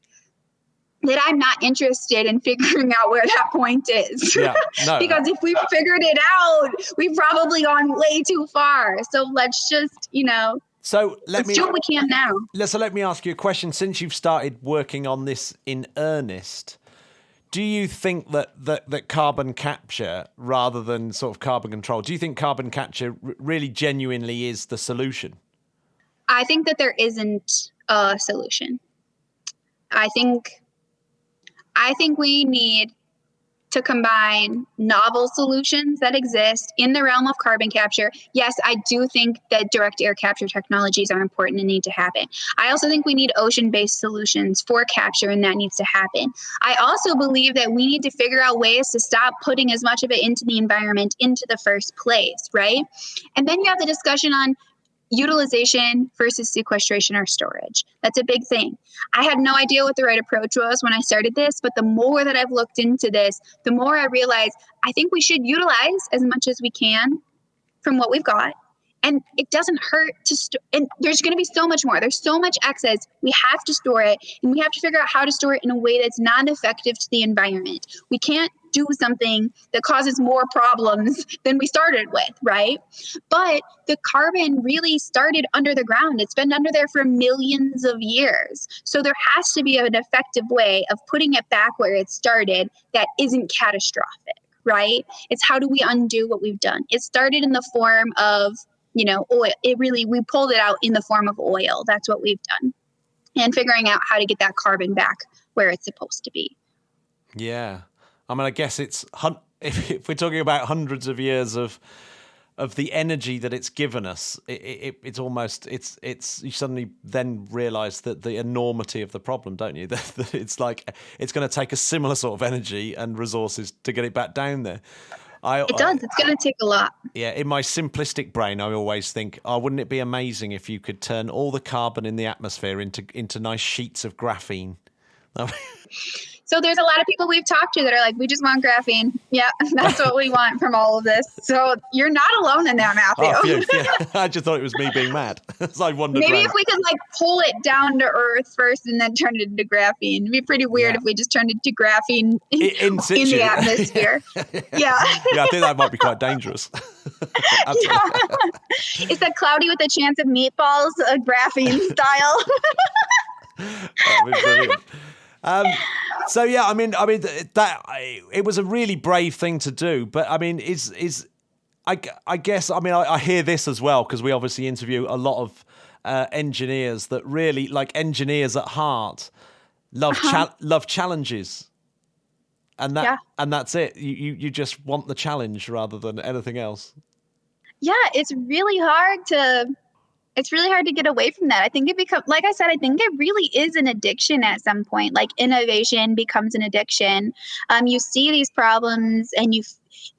Speaker 5: that I'm not interested in figuring out where that point is. Yeah, no. Because if we've figured it out, we've probably gone way too far. So let's just, let's do what we can now.
Speaker 1: So let me ask you a question. Since you've started working on this in earnest, do you think that carbon capture rather than sort of carbon control, do you think carbon capture really genuinely is the solution?
Speaker 5: I think that there isn't a solution. I think we need to combine novel solutions that exist in the realm of carbon capture. Yes, I do think that direct air capture technologies are important and need to happen. I also think we need ocean-based solutions for capture, and that needs to happen. I also believe that we need to figure out ways to stop putting as much of it into the environment into the first place, right? And then you have the discussion on utilization versus sequestration or storage. That's a big thing. I had no idea what the right approach was when I started this, but the more that I've looked into this, the more I realize I think we should utilize as much as we can from what we've got. And it doesn't hurt to store. And there's going to be so much more. There's so much excess. We have to store it, and we have to figure out how to store it in a way that's non-effective to the environment. We can't do something that causes more problems than we started with, right? But the carbon really started under the ground. It's been under there for millions of years. So there has to be an effective way of putting it back where it started that isn't catastrophic, right? It's how do we undo what we've done? It started in the form of oil. We pulled it out in the form of oil. That's what we've done. And figuring out how to get that carbon back where it's supposed to be.
Speaker 1: Yeah. I mean, I guess it's, if we're talking about hundreds of years of the energy that it's given us, it's almost, you suddenly then realize that the enormity of the problem, don't you? That it's like, it's going to take a similar sort of energy and resources to get it back down there.
Speaker 5: It does. It's going to take a lot.
Speaker 1: Yeah. In my simplistic brain, I always think, wouldn't it be amazing if you could turn all the carbon in the atmosphere into nice sheets of graphene?
Speaker 5: So there's a lot of people we've talked to that are like, we just want graphene. Yeah, that's what we want from all of this. So you're not alone in that, Matthew.
Speaker 1: Yeah. I just thought it was me being mad. So I wondered.
Speaker 5: Maybe if we could pull it down to Earth first and then turn it into graphene. It'd be pretty weird if we just turned it to graphene in the atmosphere. Yeah.
Speaker 1: Yeah, I think that might be quite dangerous.
Speaker 5: Is that cloudy with a chance of meatballs, graphene style?
Speaker 1: That would be brilliant. So yeah, I mean that it was a really brave thing to do, but I mean, I guess, I mean, I hear this as well, because we obviously interview a lot of engineers that really, like, engineers at heart love challenges. And that's it. You just want the challenge rather than anything else.
Speaker 5: Yeah, it's really hard to get away from that. I think like I said, I think it really is an addiction at some point. Like, innovation becomes an addiction. You see these problems and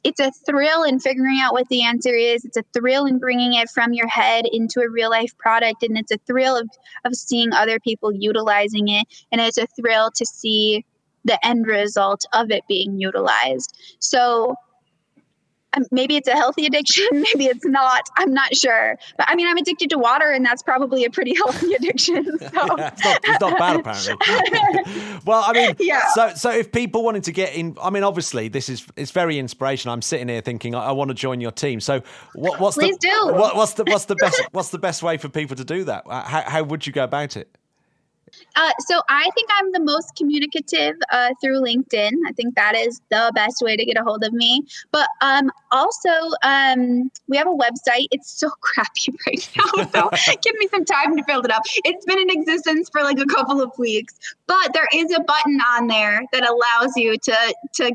Speaker 5: it's a thrill in figuring out what the answer is. It's a thrill in bringing it from your head into a real life product. And it's a thrill of seeing other people utilizing it. And it's a thrill to see the end result of it being utilized. So maybe it's a healthy addiction. Maybe it's not. I'm not sure. But I mean, I'm addicted to water, and that's probably a pretty healthy addiction. So.
Speaker 1: Yeah, it's not bad, apparently. Well, I mean, so if people wanted to get in, I mean, obviously, it's very inspirational. I'm sitting here thinking I want to join your team. So what's the best way for people to do that? How would you go about it?
Speaker 5: So I think I'm the most communicative through LinkedIn. I think that is the best way to get a hold of me. But also, we have a website. It's so crappy right now, so give me some time to build it up. It's been in existence for like a couple of weeks, but there is a button on there that allows you to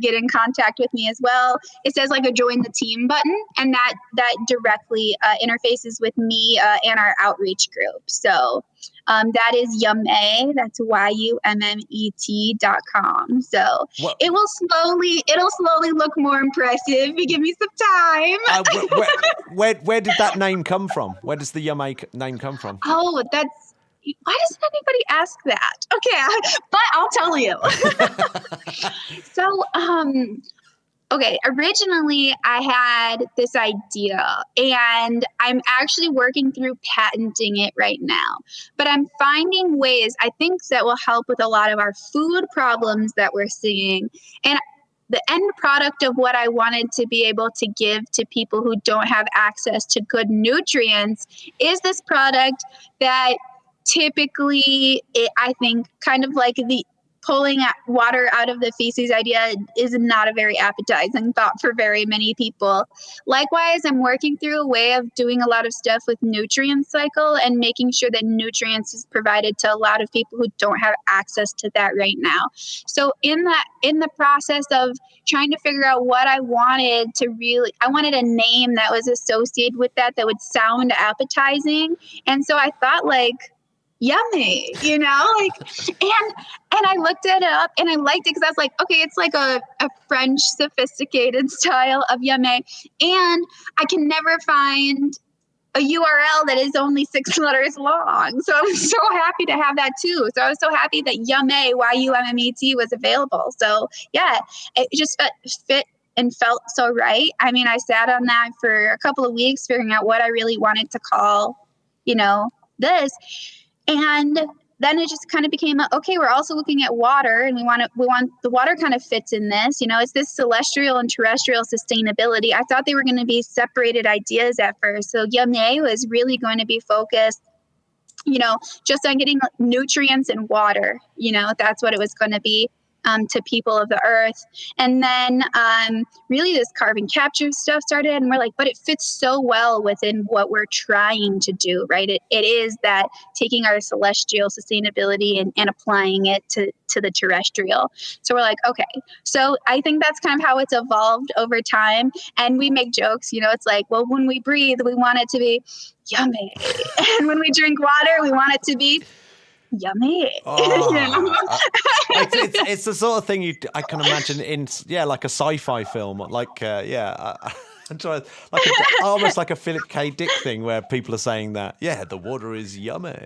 Speaker 5: get in contact with me as well. It says like a join the team button, and that directly interfaces with me and our outreach group. So that is Yummet. That's YUMMET.com. So it'll slowly look more impressive if you give me some time.
Speaker 1: Where did that name come from? Where does the Yummet name come from?
Speaker 5: Oh, why doesn't anybody ask that? Okay, but I'll tell you. So, okay, originally I had this idea, and I'm actually working through patenting it right now. But I'm finding ways, I think, that will help with a lot of our food problems that we're seeing. And the end product of what I wanted to be able to give to people who don't have access to good nutrients is this product that typically, I think, kind of like the pulling water out of the feces idea is not a very appetizing thought for very many people. Likewise, I'm working through a way of doing a lot of stuff with nutrient cycle and making sure that nutrients is provided to a lot of people who don't have access to that right now. So in the process of trying to figure out what I wanted I wanted a name that was associated with that would sound appetizing. And so I thought, like, yummy, and I looked it up and I liked it because I was like, okay, it's like a French sophisticated style of yummy, and I can never find a URL that is only 6 letters long. So I was so happy to have that too. So I was so happy that Yummet, YUMMET, was available. So yeah, it just fit and felt so right. I mean, I sat on that for a couple of weeks figuring out what I really wanted to call, this. And then it just kind of became, okay, we're also looking at water, and we want the water kind of fits in this, it's this celestial and terrestrial sustainability. I thought they were going to be separated ideas at first. So Yummet was really going to be focused, just on getting nutrients and water, that's what it was going to be. To people of the earth. And then really this carbon capture stuff started, and we're like, but it fits so well within what we're trying to do, right? It is that taking our celestial sustainability and applying it to the terrestrial. So we're like, okay. So I think that's kind of how it's evolved over time. And we make jokes, it's like, well, when we breathe, we want it to be yummy. And when we drink water, we want it to be yummy.
Speaker 1: It's the sort of thing I can imagine in like a sci-fi film, like almost like a Philip K. Dick thing where people are saying that the water is yummy.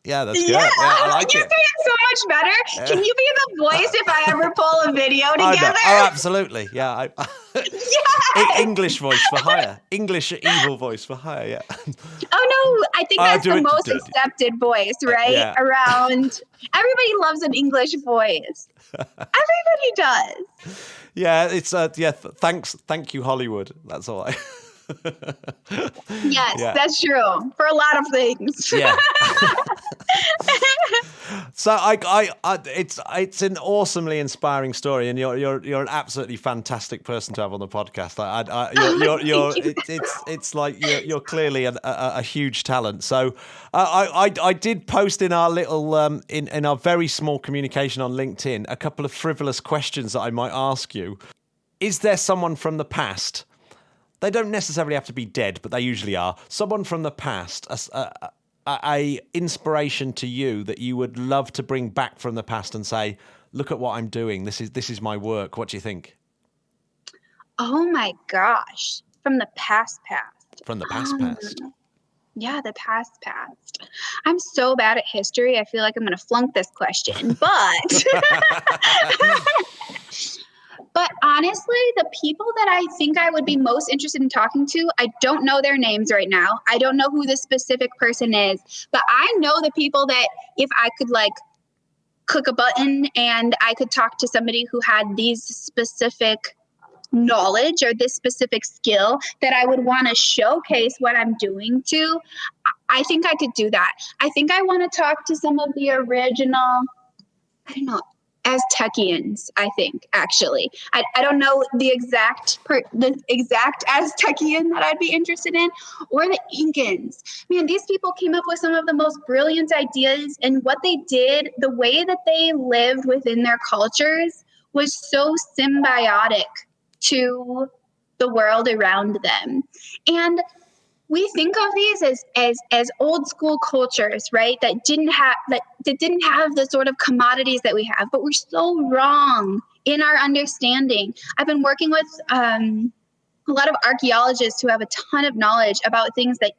Speaker 1: Yeah, that's good. Yeah, I like
Speaker 5: you
Speaker 1: it.
Speaker 5: say it so much better. Can you be the voice if I ever pull a video together?
Speaker 1: Oh, absolutely. Yeah. English voice for hire. English evil voice for hire. Yeah.
Speaker 5: Oh no, I think that's the most accepted voice, right? Yeah. Around everybody loves an English voice. Everybody does.
Speaker 1: Yeah, it's thank you, Hollywood. That's all I.
Speaker 5: Yes, that's true for a lot of things.
Speaker 1: Yeah. So it's an awesomely inspiring story, and you're an absolutely fantastic person to have on the podcast. It's like you're clearly a huge talent. So I did post in our little in our very small communication on LinkedIn a couple of frivolous questions that I might ask you. Is there someone from the past? They don't necessarily have to be dead, but they usually are. Someone from the past, a inspiration to you that you would love to bring back from the past and say, look at what I'm doing. This is my work. What do you think?
Speaker 5: Oh my gosh. From the past.
Speaker 1: From the past.
Speaker 5: Yeah, the past. I'm so bad at history. I feel like I'm going to flunk this question, but but honestly, the people that I think I would be most interested in talking to, I don't know their names right now. I don't know who the specific person is, but I know the people that if I could like click a button and I could talk to somebody who had these specific knowledge or this specific skill that I would want to showcase what I'm doing to, I think I could do that. I think I want to talk to some of the original, I don't know, Aztecians, I think, actually. I don't know the exact Aztecian that I'd be interested in, or the Incans. Man, these people came up with some of the most brilliant ideas, and what they did, the way that they lived within their cultures was so symbiotic to the world around them. And we think of these as old school cultures, right? That didn't have the sort of commodities that we have, but we're so wrong in our understanding. I've been working with a lot of archaeologists who have a ton of knowledge about things that,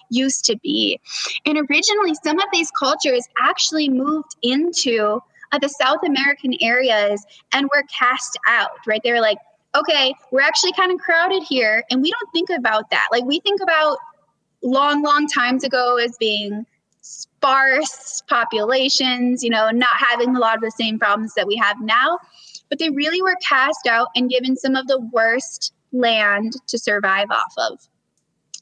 Speaker 5: used to be. And originally, some of these cultures actually moved into the South American areas and were cast out, right? They were like, okay, we're actually kind of crowded here, and we don't think about that. Like, we think about long times ago as being sparse populations, not having a lot of the same problems that we have now. But they really were cast out and given some of the worst land to survive off of.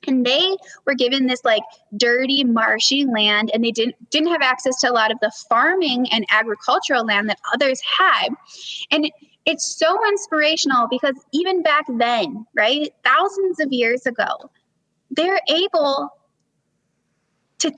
Speaker 5: And they were given this like dirty, marshy land, and they didn't have access to a lot of the farming and agricultural land that others had. And it's so inspirational because even back then, right, thousands of years ago, they're able to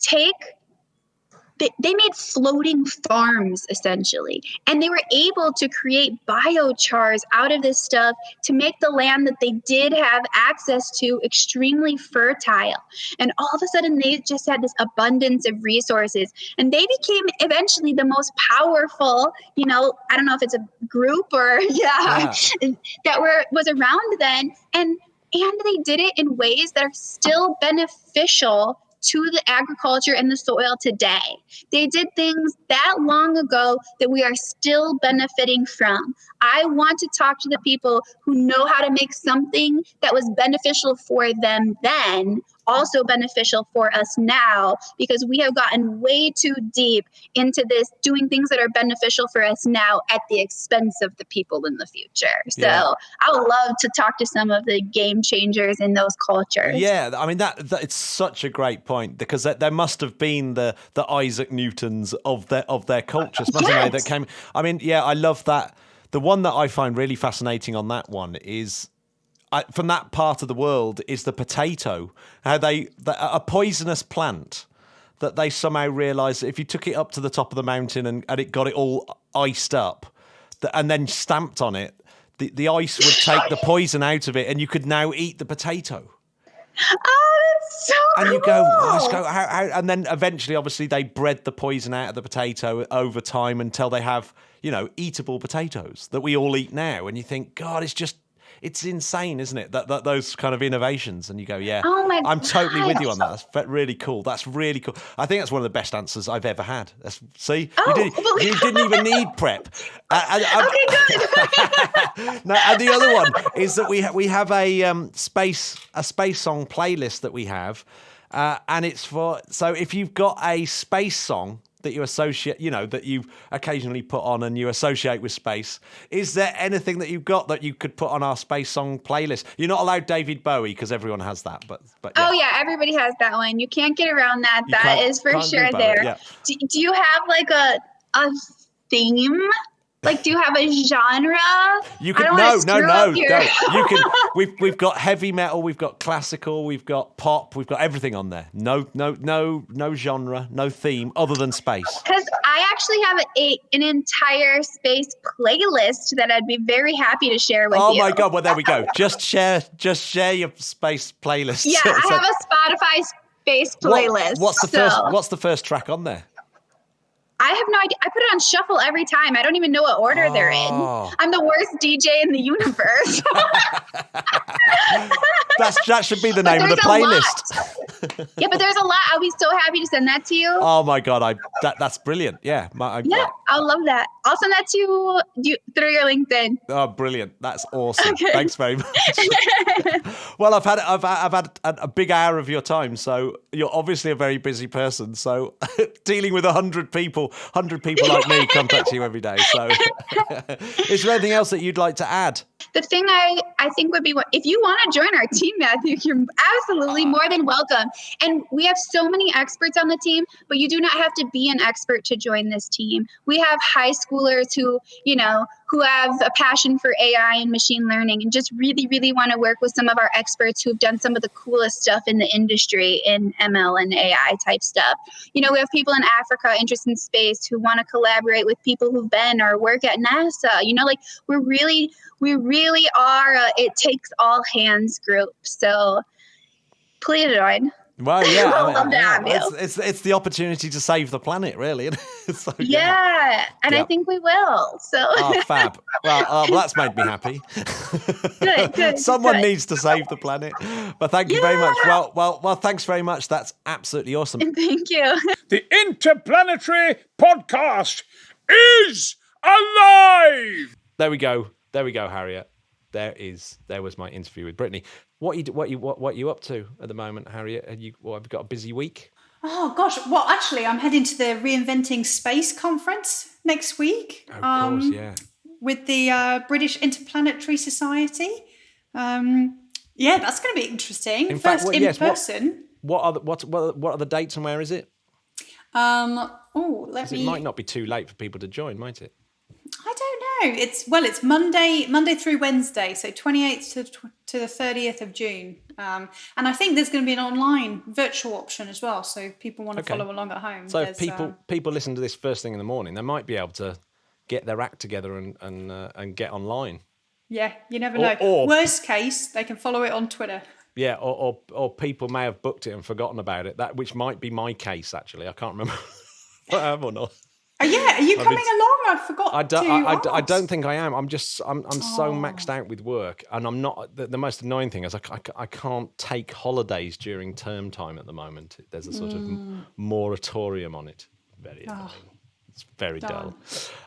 Speaker 5: they made floating farms, essentially. And they were able to create biochars out of this stuff to make the land that they did have access to extremely fertile. And all of a sudden, they just had this abundance of resources. And they became eventually the most powerful, I don't know if it's a group or, that was around then. And they did it in ways that are still beneficial to the agriculture and the soil today. They did things that long ago that we are still benefiting from. I want to talk to the people who know how to make something that was beneficial for them then, also beneficial for us now, because we have gotten way too deep into this, doing things that are beneficial for us now at the expense of the people in the future. So I would love to talk to some of the game changers in those cultures. Yeah,
Speaker 1: I mean, that it's such a great point, because there must have been the Isaac Newtons of their cultures, mustn't they? That came. I mean, I love that. The one that I find really fascinating on that one is, from that part of the world, is the potato. How a poisonous plant that they somehow realised that if you took it up to the top of the mountain and it got it all iced up, and then stamped on it, the ice would take the poison out of it, and you could now eat the potato.
Speaker 5: Oh, that's so
Speaker 1: And you
Speaker 5: cool.
Speaker 1: go, let's go. How? And then eventually, obviously, they bred the poison out of the potato over time until they have, eatable potatoes that we all eat now. And you think, God, it's insane, isn't it? That those kind of innovations. And you go,
Speaker 5: Oh my
Speaker 1: I'm totally
Speaker 5: God.
Speaker 1: with you on that. That's really cool. That's really cool. I think that's one of the best answers I've ever had. You didn't even need prep.
Speaker 5: Okay, good.
Speaker 1: No, and the other one is that we have a space song playlist that we have, and it's so if you've got a space song that you associate, that you occasionally put on and you associate with space. Is there anything that you've got that you could put on our space song playlist? You're not allowed David Bowie because everyone has that, but yeah.
Speaker 5: Oh yeah, everybody has that one. You can't get around that. That is for sure there. Yeah. Do you have like a theme? Like, do you have a genre?
Speaker 1: You can no. You can. We've got heavy metal, we've got classical, we've got pop, we've got everything on there. No genre, no theme other than space.
Speaker 5: Because I actually have an entire space playlist that I'd be very happy to share with you.
Speaker 1: Oh my God! Well, there we go. Just share your space playlist.
Speaker 5: Yeah, I have a Spotify space playlist.
Speaker 1: What's the first track on there?
Speaker 5: I have no idea. I put it on shuffle every time. I don't even know what order they're in. I'm the worst DJ in the universe.
Speaker 1: That should be the name of the playlist.
Speaker 5: Yeah, but there's a lot. I'll be so happy to send that to you.
Speaker 1: Oh my God, that's brilliant. Yeah,
Speaker 5: I'll love that. I'll send that to you through your LinkedIn.
Speaker 1: Oh, brilliant! That's awesome.
Speaker 5: Okay.
Speaker 1: Thanks very much. Well, I've had a big hour of your time, so you're obviously a very busy person. So dealing with 100 people like me contact you every day. So is there anything else that you'd like to add?
Speaker 5: The thing I think would be, if you want to join our team, Matthew, you're absolutely more than welcome. And we have so many experts on the team, but you do not have to be an expert to join this team. We have high schoolers who have a passion for AI and machine learning and just really, really want to work with some of our experts who've done some of the coolest stuff in the industry in ML and AI type stuff. We have people in Africa interested in space who want to collaborate with people who've been or work at NASA. We really are it takes all hands group. So please join.
Speaker 1: Well, yeah,
Speaker 5: I love to have you.
Speaker 1: It's the opportunity to save the planet, really. So,
Speaker 5: and I think we will. So
Speaker 1: fab. Well, that's made me happy.
Speaker 5: Good.
Speaker 1: Someone needs to save the planet. But thank you very much. Well, thanks very much. That's absolutely awesome.
Speaker 5: Thank you.
Speaker 4: The Interplanetary podcast is alive.
Speaker 1: There we go, Harriet. There was my interview with Brittany. What are you up to at the moment, Harriet? Have you got a busy week?
Speaker 3: Oh gosh, well actually I'm heading to the Reinventing Space conference next week.
Speaker 1: Of course, yeah.
Speaker 3: With the British Interplanetary Society. That's going to be interesting.
Speaker 1: In
Speaker 3: First
Speaker 1: fact,
Speaker 3: in person.
Speaker 1: What are the dates and where is it?
Speaker 3: It
Speaker 1: might not be too late for people to join, might it?
Speaker 3: I don't know. It's Monday through Wednesday, so 28th to the 30th of June. And I think there's going to be an online virtual option as well, so if people want to follow along at home.
Speaker 1: So if people listen to this first thing in the morning, they might be able to get their act together and get online.
Speaker 3: Yeah, you never know. Or worst case, they can follow it on Twitter.
Speaker 1: Yeah, or people may have booked it and forgotten about it. Which might be my case actually. I can't remember if I have or not.
Speaker 3: Are you coming along? I forgot.
Speaker 1: I don't think I am. I'm so maxed out with work, and I'm not. The most annoying thing is I can't take holidays during term time at the moment. There's a sort of moratorium on it. Very annoying. It's very dull.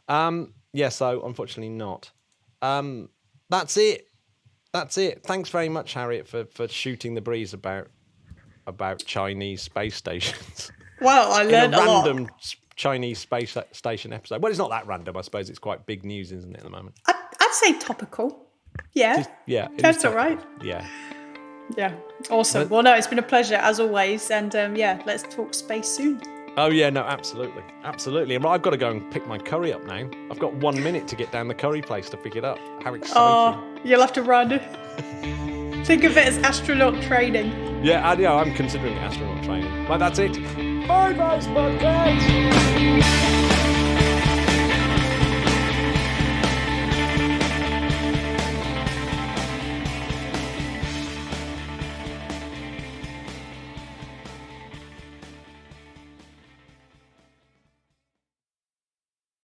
Speaker 1: So unfortunately not. That's it. Thanks very much, Harriet, for shooting the breeze about Chinese space stations.
Speaker 3: Well, I learned a lot.
Speaker 1: Random Chinese space station episode. Well, it's not that random. I suppose it's quite big news, isn't it, at the moment?
Speaker 3: I'd say topical. Yeah. That's all right.
Speaker 1: Yeah.
Speaker 3: Yeah. Awesome. Well, no, it's been a pleasure as always. And let's talk space soon.
Speaker 1: Oh, yeah, no, absolutely. Absolutely. And I've got to go and pick my curry up now. I've got 1 minute to get down the curry place to pick it up. How exciting.
Speaker 3: Oh, you'll have to run. Think of it as astronaut training.
Speaker 1: Yeah, I'm considering astronaut training. Well, that's it. Bye, guys. Podcast.